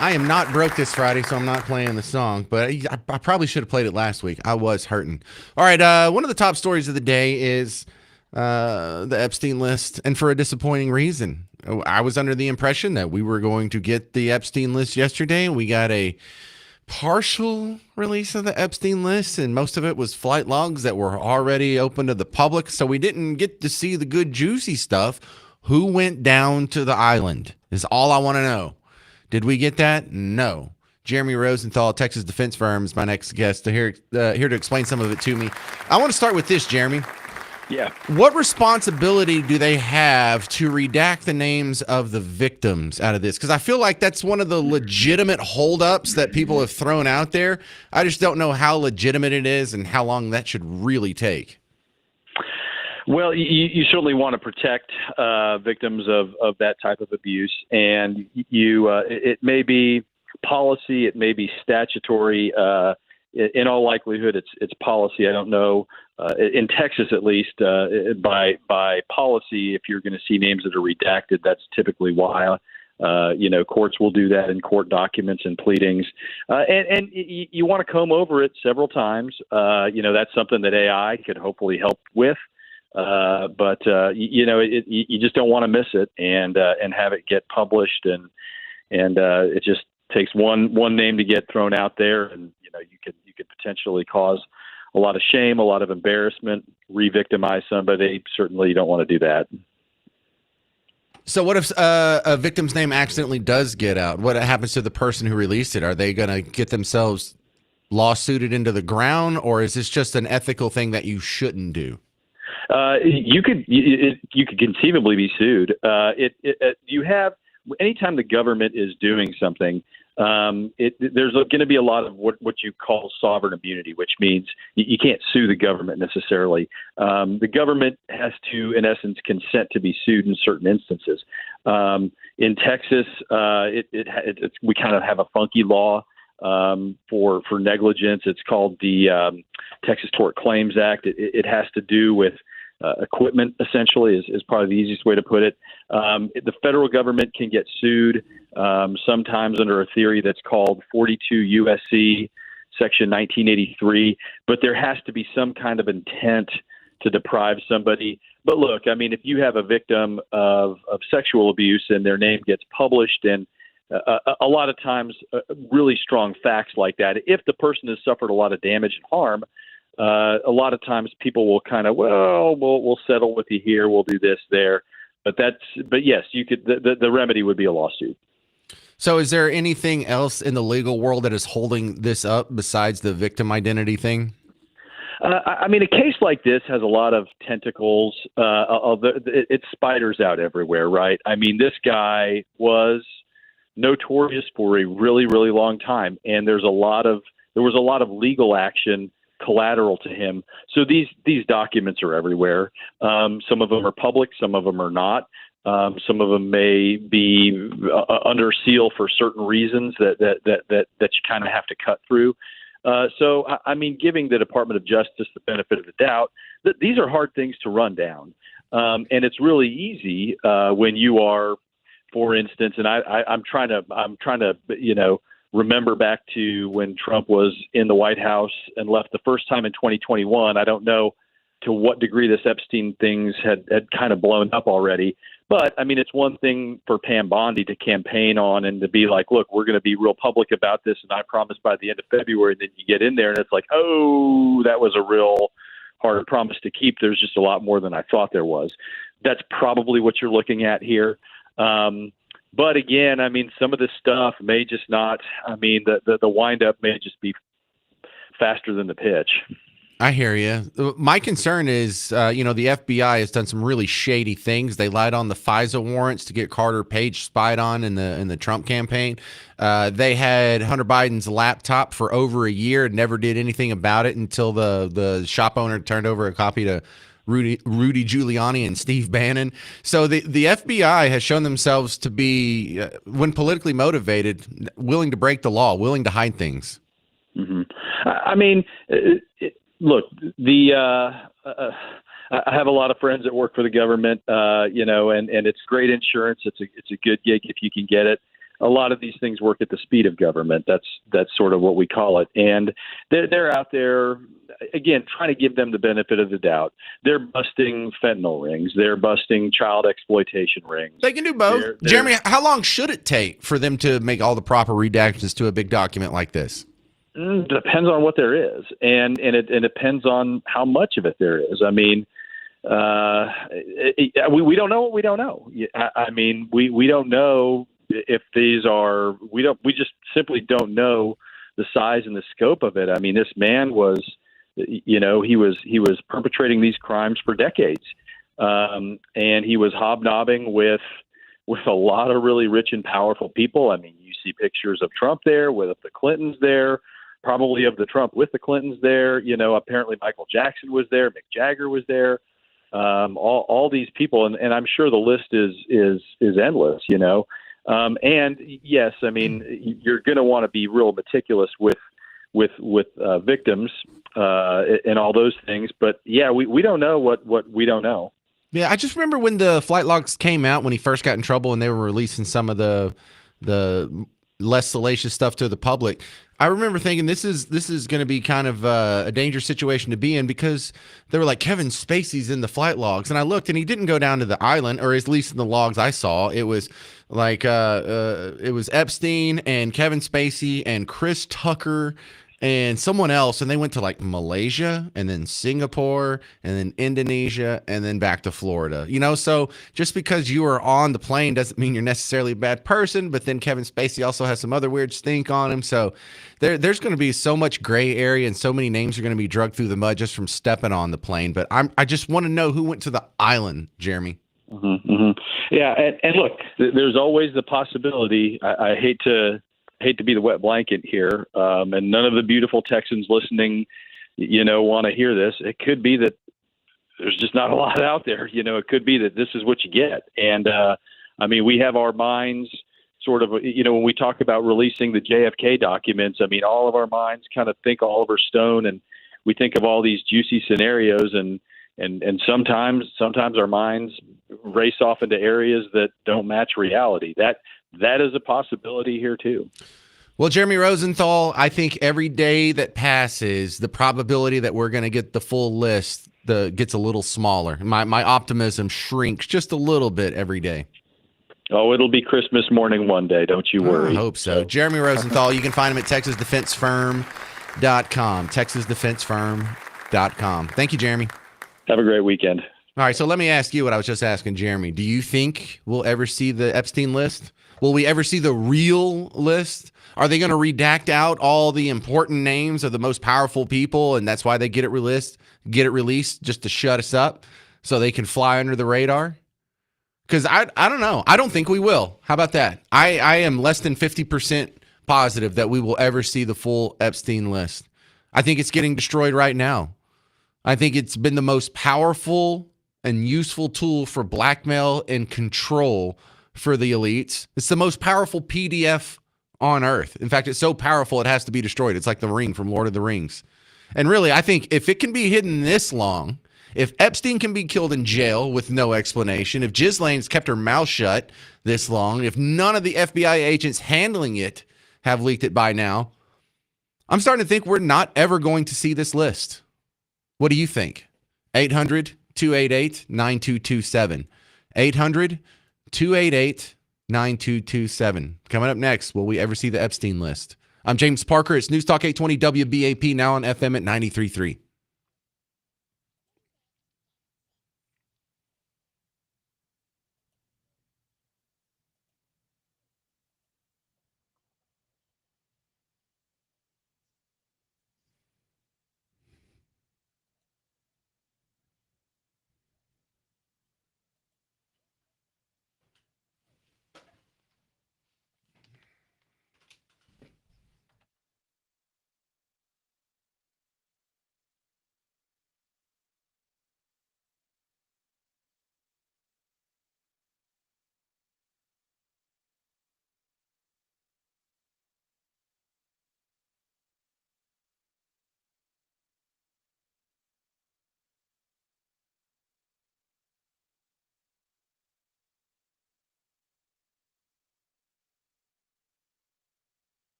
I am not broke this Friday, so I'm not playing the song, but I probably should have played it last week. I was hurting. All right, one of the top stories of the day is the Epstein list, and for a disappointing reason. I was under the impression that we were going to get the Epstein list yesterday, and we got a partial release of the Epstein list, and most of it was flight logs that were already open to the public, so we didn't get to see the good juicy stuff. Who went down to the island is all I want to know. Did we get that? No. Jeremy Rosenthal, Texas Defense Firm, is my next guest here to explain some of it to me. I want to start with this, Jeremy. Yeah. What responsibility do they have to redact the names of the victims out of this? Because I feel like that's one of the legitimate holdups that people have thrown out there. I just don't know how legitimate it is and how long that should really take. Well, you certainly want to protect victims of that type of abuse, and it may be policy, it may be statutory. In all likelihood, it's policy. I don't know. In Texas, at least, by policy, if you're going to see names that are redacted, that's typically why. Courts will do that in court documents and pleadings, and you want to comb over it several times. That's something that AI could hopefully help with. But you just don't want to miss it and have it get published, and it just takes one name to get thrown out there, and you could potentially cause a lot of shame, a lot of embarrassment, re-victimize somebody. Certainly, you don't want to do that. So what if a victim's name accidentally does get out? What happens to the person who released it? Are they going to get themselves lawsuited into the ground, or is this just an ethical thing that you shouldn't do? You could conceivably be sued. You have anytime the government is doing something, there's going to be a lot of what you call sovereign immunity, which means you can't sue the government necessarily. The government has to, in essence, consent to be sued in certain instances. In Texas, we kind of have a funky law for negligence. It's called the Texas Tort Claims Act. It has to do with equipment, essentially, is probably the easiest way to put it. The federal government can get sued sometimes under a theory that's called 42 U.S.C. Section 1983, but there has to be some kind of intent to deprive somebody. But look, I mean, if you have a victim of sexual abuse and their name gets published, and a lot of times really strong facts like that, if the person has suffered a lot of damage and harm, a lot of times people will kind of, we'll settle with you here, we'll do this there. But yes, you could. The remedy would be a lawsuit. So is there anything else in the legal world that is holding this up besides the victim identity thing? I mean, a case like this has a lot of tentacles. It spiders out everywhere, right? I mean, this guy was notorious for a really, really long time, and there was a lot of legal action collateral to him. So these documents are everywhere. Some of them are public, some of them are not. Some of them may be under seal for certain reasons that you kind of have to cut through. So, I mean, giving the Department of Justice the benefit of the doubt, these are hard things to run down. And it's really easy when you are, for instance, and I'm trying to remember back to when Trump was in the White House and left the first time in 2021. I don't know to what degree this Epstein things had kind of blown up already. But, I mean, it's one thing for Pam Bondi to campaign on and to be like, look, we're going to be real public about this, and I promise by the end of February. And then you get in there, and it's like, oh, that was a real hard promise to keep. There's just a lot more than I thought there was. That's probably what you're looking at here. But, again, I mean, some of this stuff may just not – I mean, the wind-up may just be faster than the pitch. I hear you. My concern is, the FBI has done some really shady things. They lied on the FISA warrants to get Carter Page spied on in the Trump campaign. They had Hunter Biden's laptop for over a year and never did anything about it until the shop owner turned over a copy to Rudy Giuliani and Steve Bannon. So the FBI has shown themselves to be, when politically motivated, willing to break the law, willing to hide things. Mm-hmm. I mean, Look, I have a lot of friends that work for the government, and it's great insurance. It's a good gig if you can get it. A lot of these things work at the speed of government. That's sort of what we call it. And they're out there, again, trying to give them the benefit of the doubt. They're busting fentanyl rings. They're busting child exploitation rings. They can do both. Jeremy, how long should it take for them to make all the proper redactions to a big document like this? Depends on what there is, and it depends on how much of it there is. I mean, we don't know what we don't know. I mean, we don't know if these are. We just simply don't know the size and the scope of it. I mean, this man was, he was perpetrating these crimes for decades, and he was hobnobbing with a lot of really rich and powerful people. I mean, you see pictures of Trump there, with the Clintons there. Probably of the Trump with the Clintons there. Apparently Michael Jackson was there, Mick Jagger was there, all these people, and I'm sure the list is endless. And yes, I mean you're going to want to be real meticulous with victims and all those things. But yeah, we don't know what we don't know. Yeah, I just remember when the flight logs came out when he first got in trouble and they were releasing some of the less salacious stuff to the public. I remember thinking this is going to be kind of a dangerous situation to be in because they were like Kevin Spacey's in the flight logs, and I looked and he didn't go down to the island, or at least in the logs I saw, it was like it was Epstein and Kevin Spacey and Chris Tucker and someone else, and they went to like Malaysia and then Singapore and then Indonesia and then back to Florida. So just because you are on the plane doesn't mean you're necessarily a bad person, but then Kevin Spacey also has some other weird stink on him. So there's going to be so much gray area and so many names are going to be dragged through the mud just from stepping on the plane. But I just want to know who went to the island, Jeremy. Mm-hmm, mm-hmm. Yeah, and look, there's always the possibility. I hate to be the wet blanket here, and none of the beautiful Texans listening, want to hear this. It could be that there's just not a lot out there. It could be that this is what you get. And I mean, we have our minds sort of, when we talk about releasing the JFK documents, I mean, all of our minds kind of think Oliver Stone, and we think of all these juicy scenarios, and sometimes our minds race off into areas that don't match reality. That is a possibility here too. Well, Jeremy Rosenthal, I think every day that passes, the probability that we're going to get the full list gets a little smaller. My optimism shrinks just a little bit every day. Oh, it'll be Christmas morning one day. Don't you worry. I hope so. Jeremy Rosenthal, you can find him at TexasDefenseFirm.com. TexasDefenseFirm.com. Thank you, Jeremy. Have a great weekend. All right, so let me ask you what I was just asking Jeremy. Do you think we'll ever see the Epstein list? Will we ever see the real list? Are they going to redact out all the important names of the most powerful people, and that's why they get it released just to shut us up so they can fly under the radar? Because I don't know. I don't think we will. How about that? I am less than 50% positive that we will ever see the full Epstein list. I think it's getting destroyed right now. I think it's been the most powerful and useful tool for blackmail and control for the elites. It's the most powerful PDF on earth. In fact, it's so powerful it has to be destroyed. It's like the ring from Lord of the Rings. And really, I think if it can be hidden this long, if Epstein can be killed in jail with no explanation, if Ghislaine's kept her mouth shut this long, if none of the FBI agents handling it have leaked it by now, I'm starting to think we're not ever going to see this list. What do you think? 800-288-9227. 800-288-9227. Coming up next, will we ever see the Epstein list? I'm James Parker. It's News Talk 820 WBAP, now on FM at 93.3.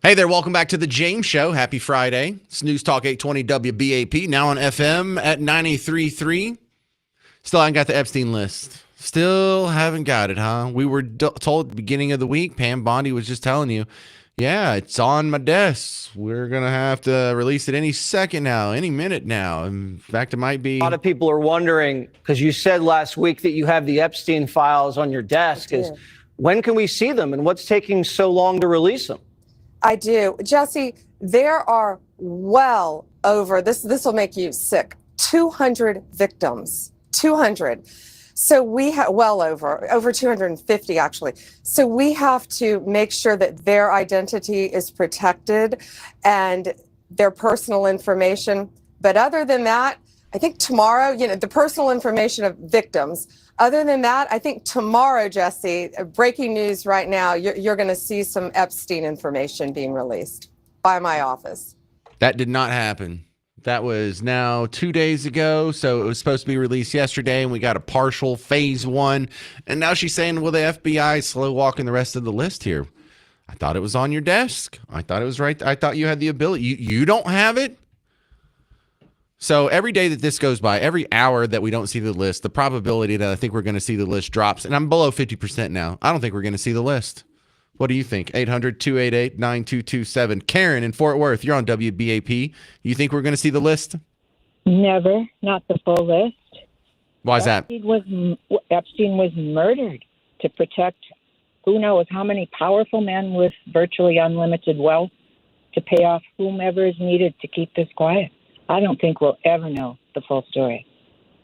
Hey there, welcome back to the James Show. Happy Friday. It's News Talk 820 WBAP, now on FM at 93.3. Still haven't got the Epstein list. Still haven't got it, huh? We were told at the beginning of the week, Pam Bondi was just telling you, yeah, it's on my desk. We're going to have to release it any second now, any minute now. In fact, it might be. A lot of people are wondering, because you said last week that you have the Epstein files on your desk, is when can we see them and what's taking so long to release them? I do. Jesse, there are well over, this will make you sick, 200 victims. 200. So we have over 250 actually. So we have to make sure that their identity is protected and their personal information. But other than that, I think tomorrow, the personal information of victims. Other than that, I think tomorrow, Jesse, breaking news right now, you're going to see some Epstein information being released by my office. That did not happen. That was now 2 days ago, so it was supposed to be released yesterday, and we got a partial phase 1. And now she's saying, well, the FBI is slow walking the rest of the list here. I thought it was on your desk. I thought it was right. I thought you had the ability. You don't have it? So every day that this goes by, every hour that we don't see the list, the probability that I think we're going to see the list drops. And I'm below 50% now. I don't think we're going to see the list. What do you think? 800-288-9227. Karen in Fort Worth, you're on WBAP. You think we're going to see the list? Never, not the full list. Why is that? Epstein was murdered to protect who knows how many powerful men with virtually unlimited wealth to pay off whomever is needed to keep this quiet. I don't think we'll ever know the full story.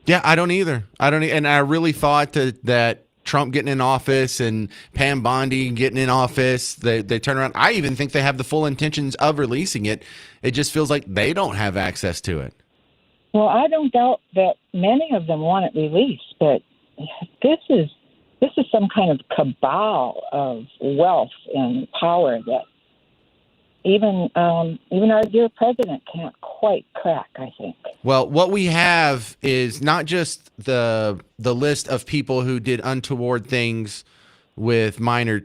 Yeah, I don't either. And I really thought that Trump getting in office and Pam Bondi getting in office, they turn around. I even think they have the full intentions of releasing it. It just feels like they don't have access to it. Well, I don't doubt that many of them want it released, but this is some kind of cabal of wealth and power that even our dear president can't quite crack, I think. Well, what we have is not just the list of people who did untoward things with minor,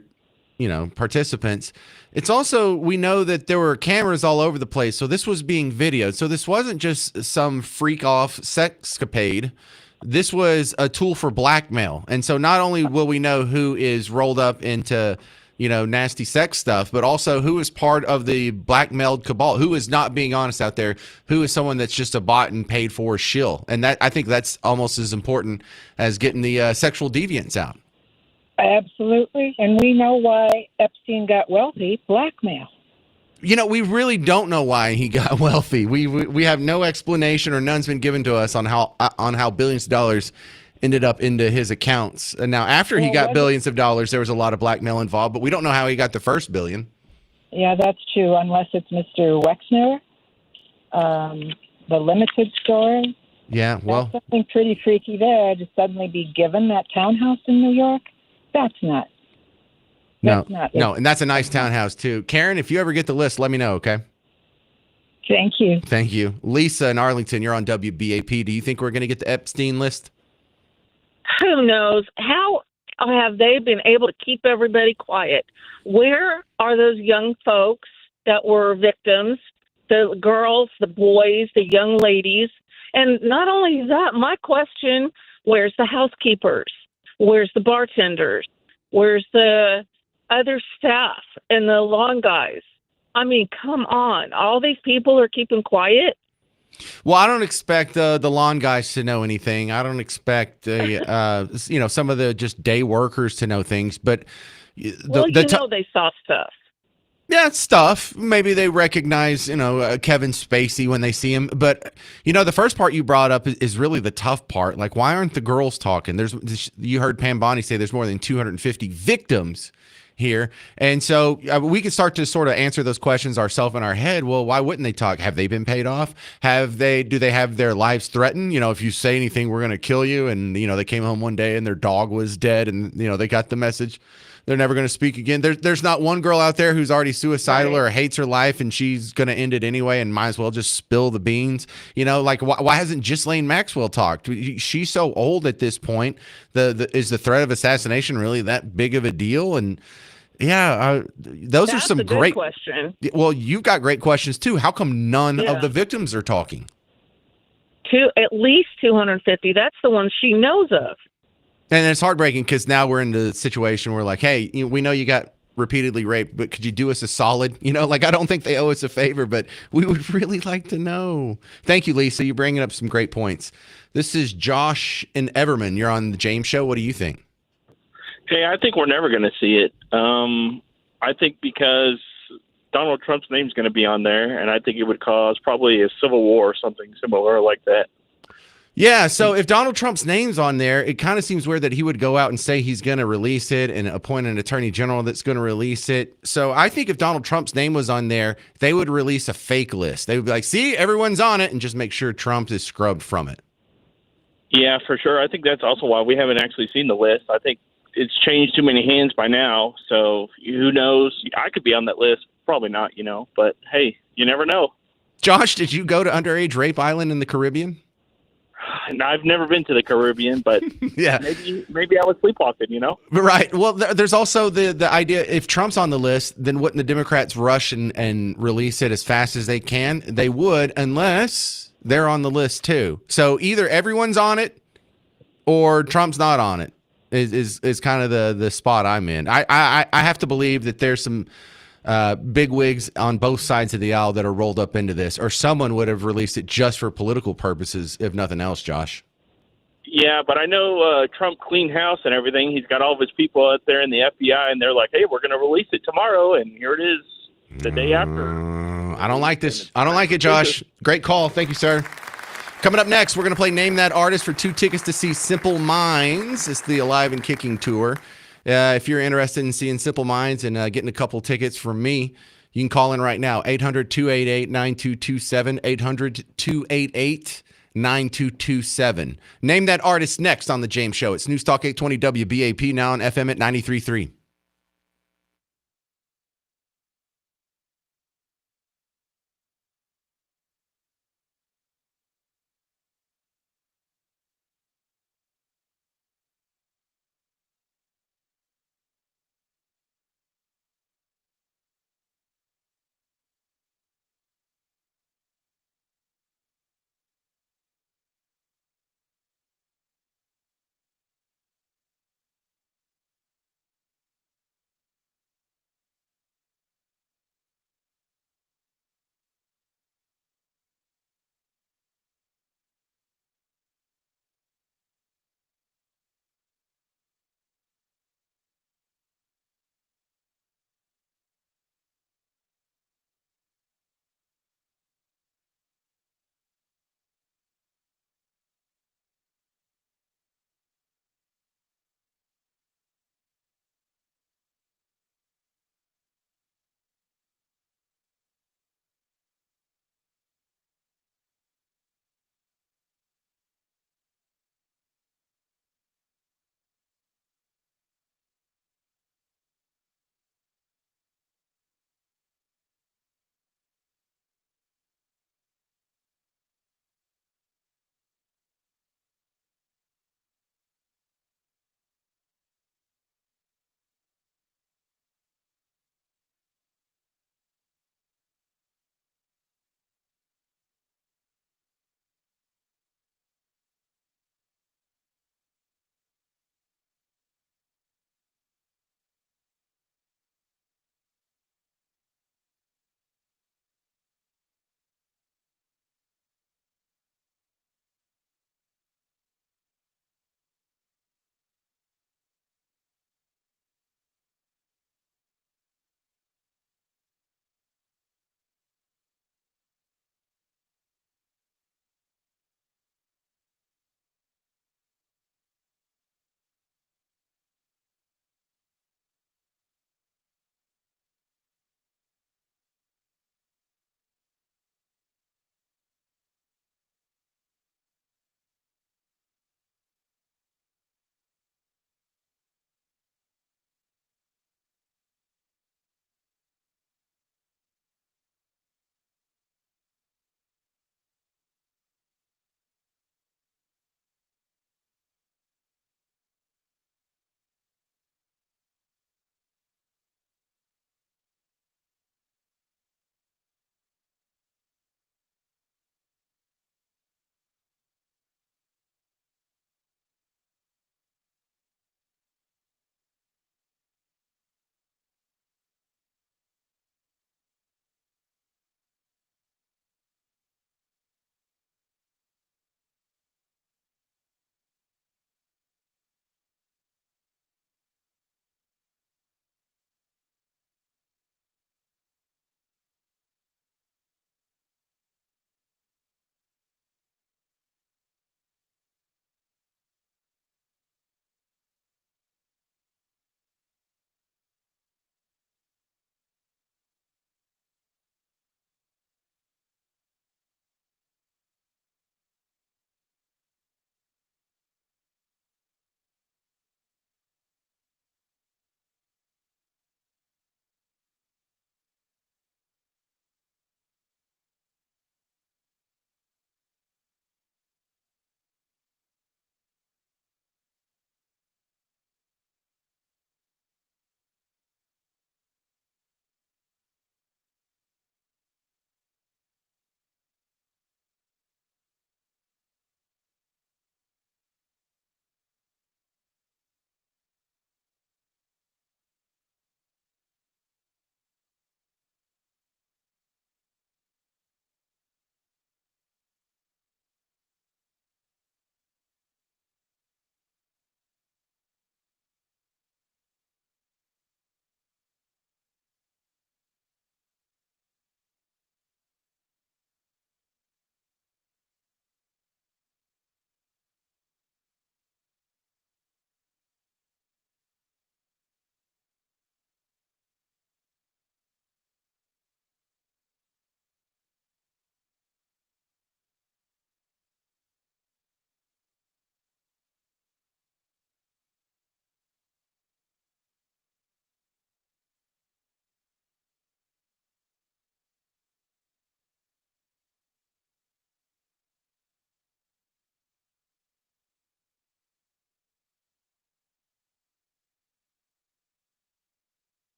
participants. It's also, we know that there were cameras all over the place. So this was being videoed. So this wasn't just some freak off sexcapade. This was a tool for blackmail. And so not only will we know who is rolled up into nasty sex stuff, but also who is part of the blackmailed cabal, who is not being honest out there, who is someone that's just a bought and paid for shill. And that, I think that's almost as important as getting the sexual deviants out. Absolutely. And we know why Epstein got wealthy: blackmail. We really don't know why he got wealthy. We have no explanation, or none's been given to us on how billions of dollars ended up into his accounts. And now after he got billions of dollars, there was a lot of blackmail involved, but we don't know how he got the first billion. Yeah, that's true, unless it's Mr. Wexner, the limited store. Yeah, well. That's something pretty freaky there, to suddenly be given that townhouse in New York. That's not. No, and that's a nice townhouse too. Karen, if you ever get the list, let me know, okay? Thank you. Thank you. Lisa in Arlington, you're on WBAP. Do you think we're going to get the Epstein list? Who knows? How have they been able to keep everybody quiet? Where are those young folks that were victims, the girls, the boys, the young ladies? And not only that, my question, where's the housekeepers? Where's the bartenders? Where's the other staff and the lawn guys? I mean, come on. All these people are keeping quiet. Well, I don't expect the lawn guys to know anything. I don't expect some of the just day workers to know things. But they saw stuff. Yeah, it's stuff. Maybe they recognize Kevin Spacey when they see him. But the first part you brought up is really the tough part. Like, why aren't the girls talking? You heard Pam Bondi say there's more than 250 victims here. And so we can start to sort of answer those questions ourselves in our head. Well, why wouldn't they talk? Have they been paid off? Do they have their lives threatened? If you say anything, we're going to kill you. And, they came home one day and their dog was dead and, they got the message. They're never going to speak again. There's not one girl out there who's already suicidal or hates her life and she's going to end it anyway and might as well just spill the beans. Why hasn't Ghislaine Maxwell talked? She's so old at this point. Is the threat of assassination really that big of a deal? And Yeah, those are That's some a good great question. Well, you've got great questions too. How come none of Yeah. the victims are talking? At least 250. That's the one she knows of. And it's heartbreaking because now we're in the situation where, like, hey, we know you got repeatedly raped, but could you do us a solid? Like, I don't think they owe us a favor, but we would really like to know. Thank you, Lisa. You're bringing up some great points. This is Josh and Everman. You're on the James Show. What do you think? Hey, I think we're never going to see it. I think because Donald Trump's name's going to be on there, and I think it would cause probably a civil war or something similar like that. Yeah, so if Donald Trump's name's on there, it kind of seems weird that he would go out and say he's going to release it and appoint an attorney general that's going to release it. So I think if Donald Trump's name was on there, they would release a fake list. They would be like, see, everyone's on it, and just make sure Trump is scrubbed from it. Yeah, for sure. I think that's also why we haven't actually seen the list. I think it's changed too many hands by now. So who knows? I could be on that list. Probably not, but hey, you never know. Josh, did you go to Underage Rape Island in the Caribbean? And I've never been to the Caribbean, but yeah, maybe I was sleepwalking, Right. Well, there's also the idea, if Trump's on the list, then wouldn't the Democrats rush and release it as fast as they can? They would, unless they're on the list too. So either everyone's on it or Trump's not on it is kind of the spot I'm in. I have to believe that there's some big wigs on both sides of the aisle that are rolled up into this, or someone would have released it just for political purposes, if nothing else, Josh. Yeah, but I know Trump cleaned house and everything. He's got all of his people out there in the FBI, and they're like, hey, we're going to release it tomorrow, and here it is the day after. I don't like this. I don't like it, Josh. Great call. Thank you, sir. Coming up next, we're going to play Name That Artist for 2 tickets to see Simple Minds. It's the Alive and Kicking tour. If you're interested in seeing Simple Minds and getting a couple tickets from me, you can call in right now, 800-288-9227, 800-288-9227. Name That Artist next on The James Show. It's News Talk 820 WBAP, now on FM at 93.3.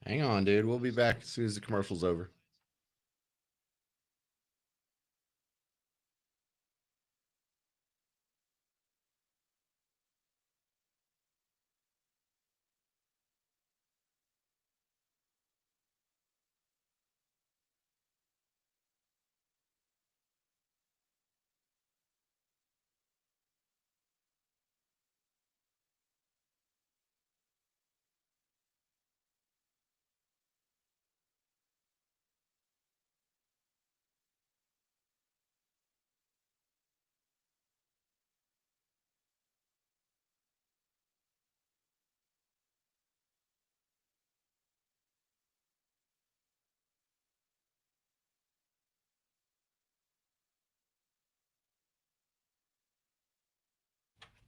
Hang on, dude. We'll be back as soon as the commercial's over.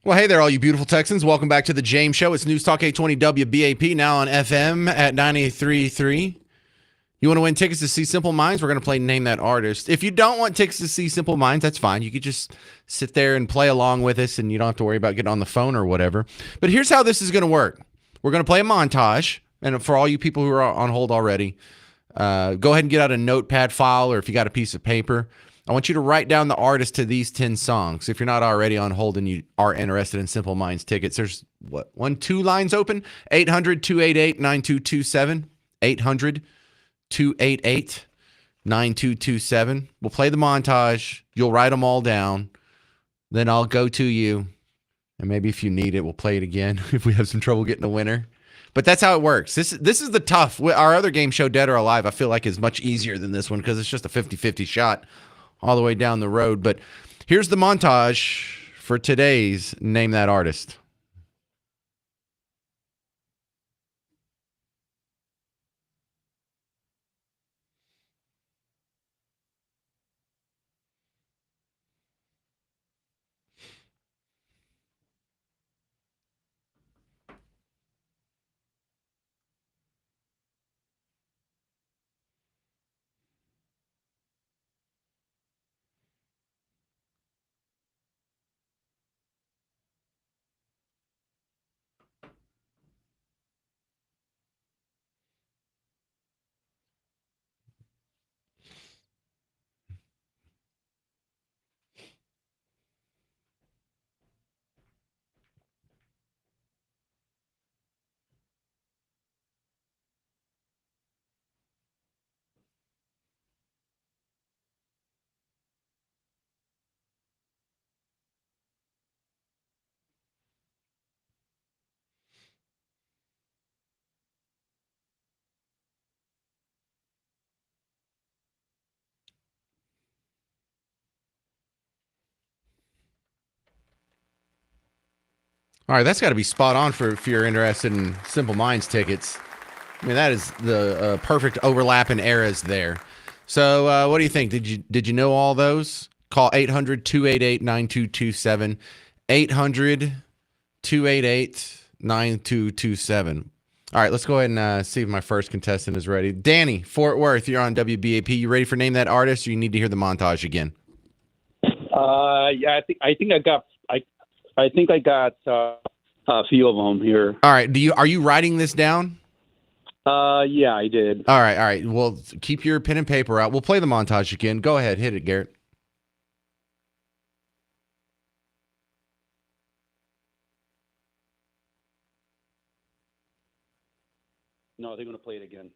Well, hey there, all you beautiful Texans. Welcome back to the James Show. It's News Talk 820 WBAP, now on FM at 93.3. You want to win tickets to see Simple Minds? We're going to play Name That Artist. If you don't want tickets to see Simple Minds, that's fine. You could just sit there and play along with us, and you don't have to worry about getting on the phone or whatever. But here's how this is going to work. We're going to play a montage, and for all you people who are on hold already, go ahead and get out a notepad file, or if you got a piece of paper, I want you to write down the artist to these 10 songs. If you're not already on hold and you are interested in Simple Minds tickets, there's two lines open, 800-288-9227, 800-288-9227. We'll play the montage. You'll write them all down. Then I'll go to you, and maybe if you need it, we'll play it again if we have some trouble getting a winner. But that's how it works. This is the tough. Our other game show, Dead or Alive, I feel like is much easier than this one because it's just a 50-50 shot all the way down the road. But here's the montage for today's Name That Artist. All right, that's got to be spot on for if you're interested in Simple Minds tickets. I mean, that is the perfect overlap in eras there. So what do you think? Did you know all those? Call 800-288-9227, 800-288-9227. All right, let's go ahead and see if my first contestant is ready. Danny, Fort Worth, you're on WBAP. You ready for Name That Artist, or you need to hear the montage again? Yeah, I think I got a few of them here. All right, are you writing this down? Yeah, I did. All right. Well, keep your pen and paper out. We'll play the montage again. Go ahead, hit it, Garrett. No, they're going to play it again.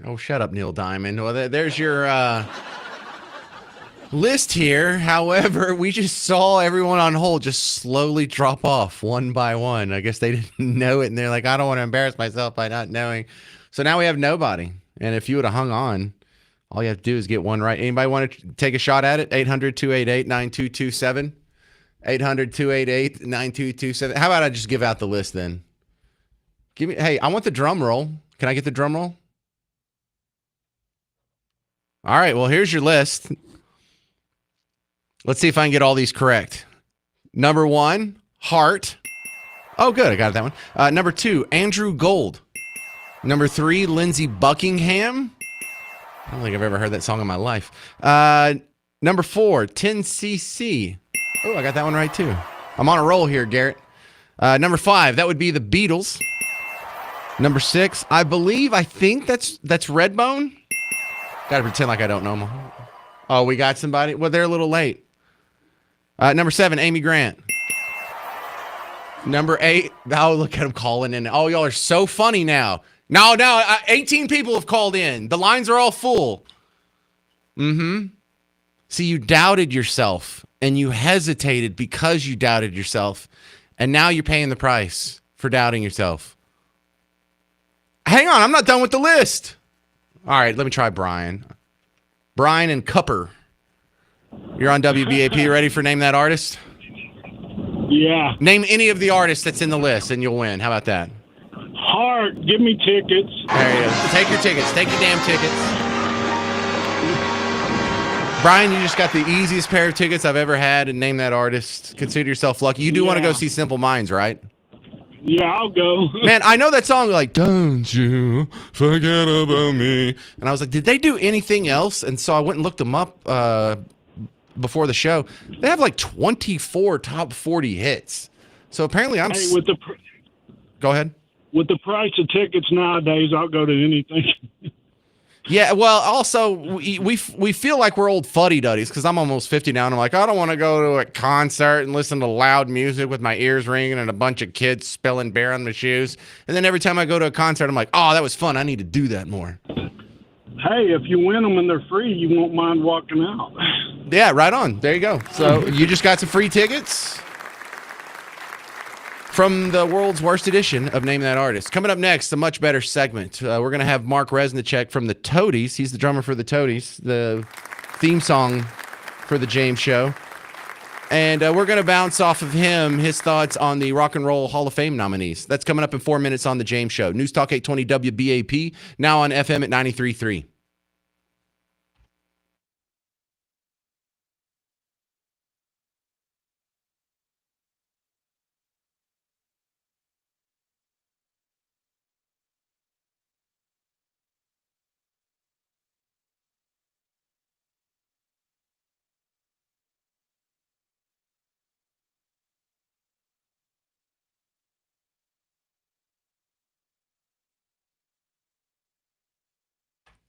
Oh, shut up, Neil Diamond. Well, there's your list here. However, we just saw everyone on hold just slowly drop off one by one. I guess they didn't know it, and they're like, I don't want to embarrass myself by not knowing. So now we have nobody. And if you would have hung on, all you have to do is get one right. Anybody want to take a shot at it? 800-288-9227. 800-288-9227. How about I just give out the list then? Hey, I want the drum roll. Can I get the drum roll? All right, well, here's your list. Let's see if I can get all these correct. Number 1, Heart. Oh, good, I got that one. Number 2, Andrew Gold. Number 3, Lindsey Buckingham. I don't think I've ever heard that song in my life. Number 4, 10cc. Oh, I got that one right too. I'm on a roll here, Garrett. Number 5, that would be the Beatles. Number 6, I think that's Redbone. Gotta pretend like I don't know them. Oh, we got somebody? Well, they're a little late. Number 7, Amy Grant. Number 8, oh, look at him calling in. Oh, y'all are so funny now. No, 18 people have called in. The lines are all full. See, you doubted yourself, and you hesitated because you doubted yourself, and now you're paying the price for doubting yourself. Hang on, I'm not done with the list. All right, let me try Brian. Brian and Cupper. You're on WBAP. Ready for Name That Artist? Yeah. Name any of the artists that's in the list, and you'll win. How about that? Heart, give me tickets. There you go. Take your tickets. Take your damn tickets. Brian, you just got the easiest pair of tickets I've ever had, and Name That Artist. Consider yourself lucky. You do want to go see Simple Minds, right? Yeah, I'll go. Man, I know that song, like, don't you forget about me. And I was like, did they do anything else? And so I went and looked them up before the show. They have like 24 top 40 hits. So apparently I'm... Hey, Go ahead. With the price of tickets nowadays, I'll go to anything. Yeah, well, also, we feel like we're old fuddy-duddies because I'm almost 50 now, and I'm like, I don't want to go to a concert and listen to loud music with my ears ringing and a bunch of kids spilling beer on my shoes. And then every time I go to a concert, I'm like, oh, that was fun. I need to do that more. Hey, if you win them and they're free, you won't mind walking out. Yeah, right on. There you go. So you just got some free tickets from the world's worst edition of Name That Artist. Coming up next, a much better segment. We're going to have Mark Resnicek from the Toadies. He's the drummer for the Toadies, the theme song for the James Show. And we're going to bounce off of him his thoughts on the Rock and Roll Hall of Fame nominees. That's coming up in 4 minutes on the James Show. News Talk 820 WBAP, now on FM at 93.3.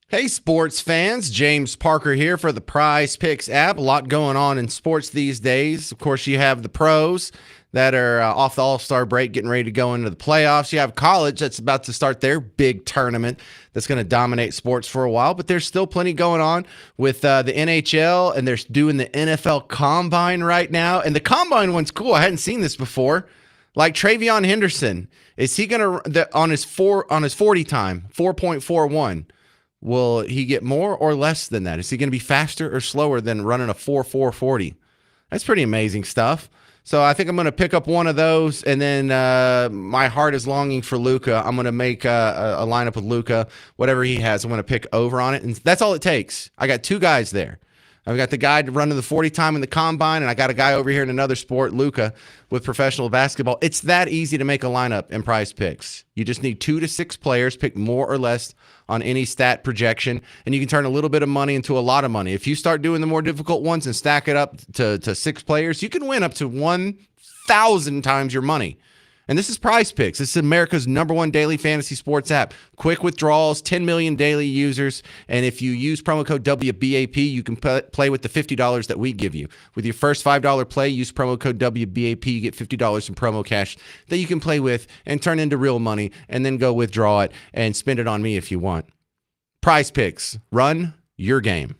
Hey, sports fans. James Parker here for the Prize Picks app. A lot going on in sports these days. Of course, you have the pros that are off the All-Star break getting ready to go into the playoffs. You have college that's about to start their big tournament that's going to dominate sports for a while. But there's still plenty going on with the NHL, and they're doing the NFL Combine right now. And the Combine one's cool. I hadn't seen this before. Like Travion Henderson, is he going to, on his 40 time, 4.41, will he get more or less than that? Is he going to be faster or slower than running a 4.40? That's pretty amazing stuff. So I think I'm going to pick up one of those, and then my heart is longing for Luka. I'm going to make a lineup with Luka. Whatever he has, I'm going to pick over on it, and that's all it takes. I got two guys there. I've got the guy running the 40 time in the combine, and I got a guy over here in another sport, Luka, with professional basketball. It's that easy to make a lineup in Prize Picks. You just need 2 to 6 players, pick more or less on any stat projection, and you can turn a little bit of money into a lot of money. If you start doing the more difficult ones and stack it up to 6 players, you can win up to 1,000 times your money. And this is Prize Picks. This is America's #1 daily fantasy sports app. Quick withdrawals, 10 million daily users. And if you use promo code WBAP, you can play with the $50 that we give you. With your first $5 play, use promo code WBAP. You get $50 in promo cash that you can play with and turn into real money, and then go withdraw it and spend it on me if you want. Prize Picks, run your game.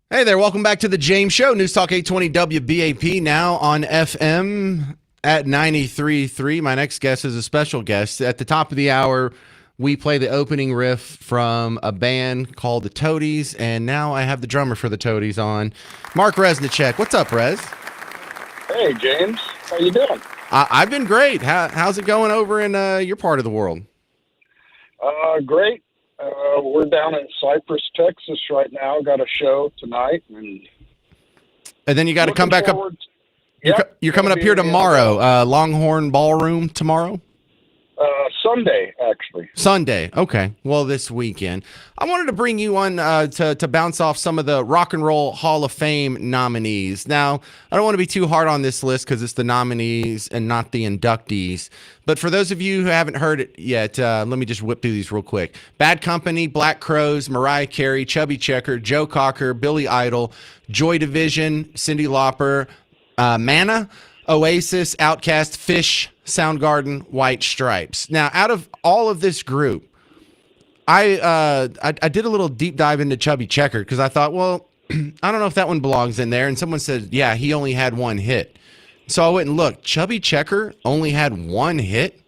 Hey there, welcome back to the James Show. News Talk 820 WBAP, now on FM at 93.3. My next guest is a special guest. At the top of the hour, we play the opening riff from a band called the Toadies, and now I have the drummer for the Toadies on, Mark Resnicek. What's up, Rez? Hey, James. How you doing? I've been great. How's it going over in your part of the world? Great. We're down in Cypress, Texas right now. Got a show tonight. And then you got to come back up. You're coming up here tomorrow. Longhorn Ballroom tomorrow? Sunday, actually. Sunday. Okay. Well, this weekend. I wanted to bring you on to bounce off some of the Rock and Roll Hall of Fame nominees. Now, I don't want to be too hard on this list because it's the nominees and not the inductees. But for those of you who haven't heard it yet, let me just whip through these real quick. Bad Company, Black Crowes, Mariah Carey, Chubby Checker, Joe Cocker, Billy Idol, Joy Division, Cyndi Lauper, Manna, Oasis, Outkast, Fish, Soundgarden, White Stripes. Now, out of all of this group, I did a little deep dive into Chubby Checker because I thought, well, I don't know if that one belongs in there. And someone said, yeah, he only had one hit. So I went and looked. Chubby Checker only had one hit?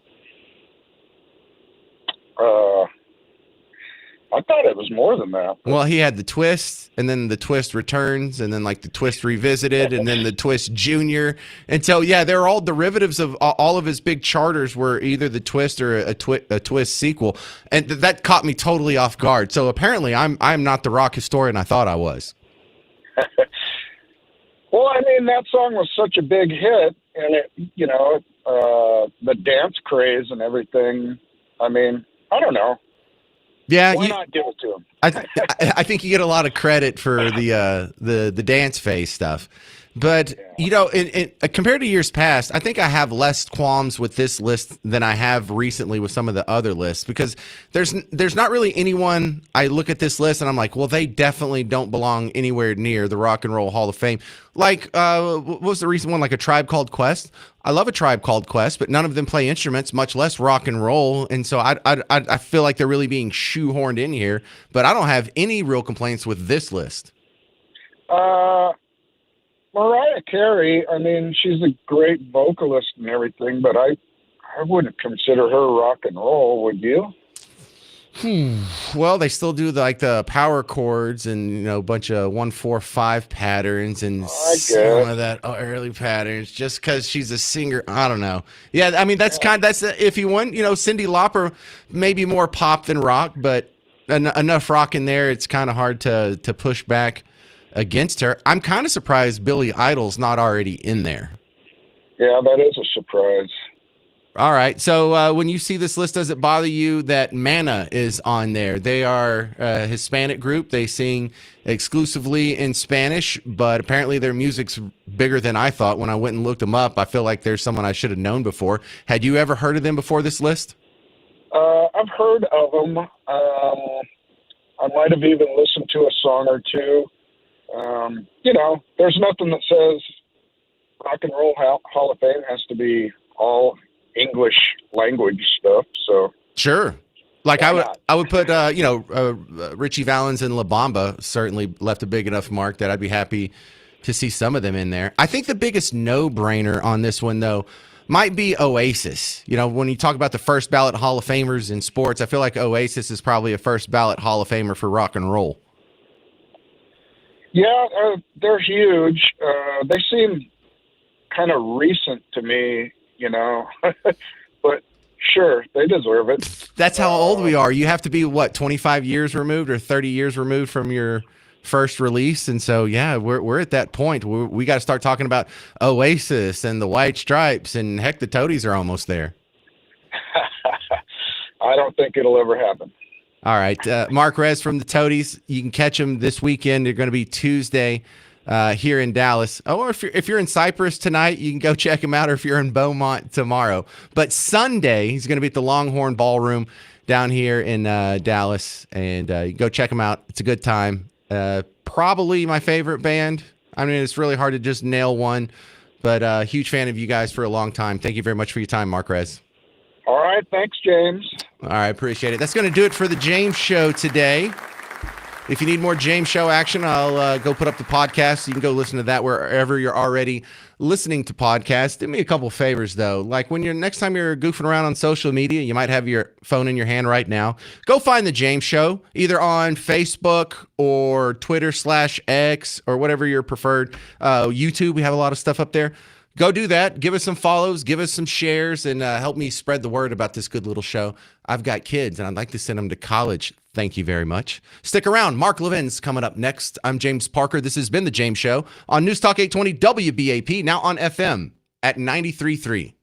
I thought it was more than that. Well, he had the Twist, and then the Twist Returns, and then like the Twist Revisited, and then the Twist Junior. And so, yeah, they're all derivatives of all of his big charters were either the Twist or a Twist sequel. And that caught me totally off guard. So apparently I'm not the rock historian I thought I was. Well, I mean, that song was such a big hit, and it, the dance craze and everything. I mean, I don't know. Yeah, why not give it to him? I think you get a lot of credit for the dance phase stuff, but compared to years past, I think I have less qualms with this list than I have recently with some of the other lists because there's not really anyone I look at this list and I'm like, well, they definitely don't belong anywhere near the Rock and Roll Hall of Fame. Like, what was the recent one? Like a Tribe Called Quest. I love a Tribe Called Quest, but none of them play instruments, much less rock and roll. And so I feel like they're really being shoehorned in here. But I don't have any real complaints with this list. Mariah Carey, I mean, she's a great vocalist and everything, but I wouldn't consider her rock and roll, would you? Well, they still do the power chords and a bunch of 1-4-5 patterns and some of that early patterns. Just because she's a singer, I don't know. Yeah, I mean that's kind of that's the iffy one. Cyndi Lauper maybe more pop than rock, but enough rock in there. It's kind of hard to push back against her. I'm kind of surprised Billy Idol's not already in there. Yeah, that is a surprise. All right. So when you see this list, does it bother you that Mana is on there? They are a Hispanic group. They sing exclusively in Spanish, but apparently their music's bigger than I thought. When I went and looked them up, I feel like there's someone I should have known before. Had you ever heard of them before this list? I've heard of them. I might have even listened to a song or two. There's nothing that says Rock and Roll Hall of Fame has to be all English language stuff. So sure, like I would put Richie Valens and La Bamba certainly left a big enough mark that I'd be happy to see some of them in there. I think the biggest no-brainer on this one though might be Oasis. When you talk about the first ballot Hall of Famers in sports, I feel like Oasis is probably a first ballot Hall of Famer for rock and roll. Yeah, they're huge. They seem kind of recent to me, but sure, they deserve it. That's how old we are. You have to be 25 years removed or 30 years removed from your first release, and so yeah, we're at that point. We got to start talking about Oasis and the White Stripes, and heck, the Toadies are almost there. I don't think it'll ever happen. All right, Mark Rez from the Toadies. You can catch them this weekend. They're going to be Tuesday here in Dallas. Or if you're in Cypress tonight, you can go check him out. Or if you're in Beaumont tomorrow, but Sunday he's going to be at the Longhorn Ballroom down here in Dallas, and you go check him out. It's a good time. Probably my favorite band. I mean, it's really hard to just nail one, but huge fan of you guys for a long time. Thank you very much for your time, Mark Rez. All right. Thanks, James. All right. Appreciate it. That's going to do it for the James Show today. If you need more James Show action, I'll go put up the podcast. You can go listen to that wherever you're already listening to podcasts. Do me a couple favors, though. Like next time you're goofing around on social media, you might have your phone in your hand right now. Go find the James Show, either on Facebook or Twitter/X or whatever your preferred. YouTube, we have a lot of stuff up there. Go do that. Give us some follows, give us some shares, and help me spread the word about this good little show. I've got kids, and I'd like to send them to college. Thank you very much. Stick around. Mark Levin's coming up next. I'm James Parker. This has been The James Show on News Talk 820 WBAP, now on FM at 93.3.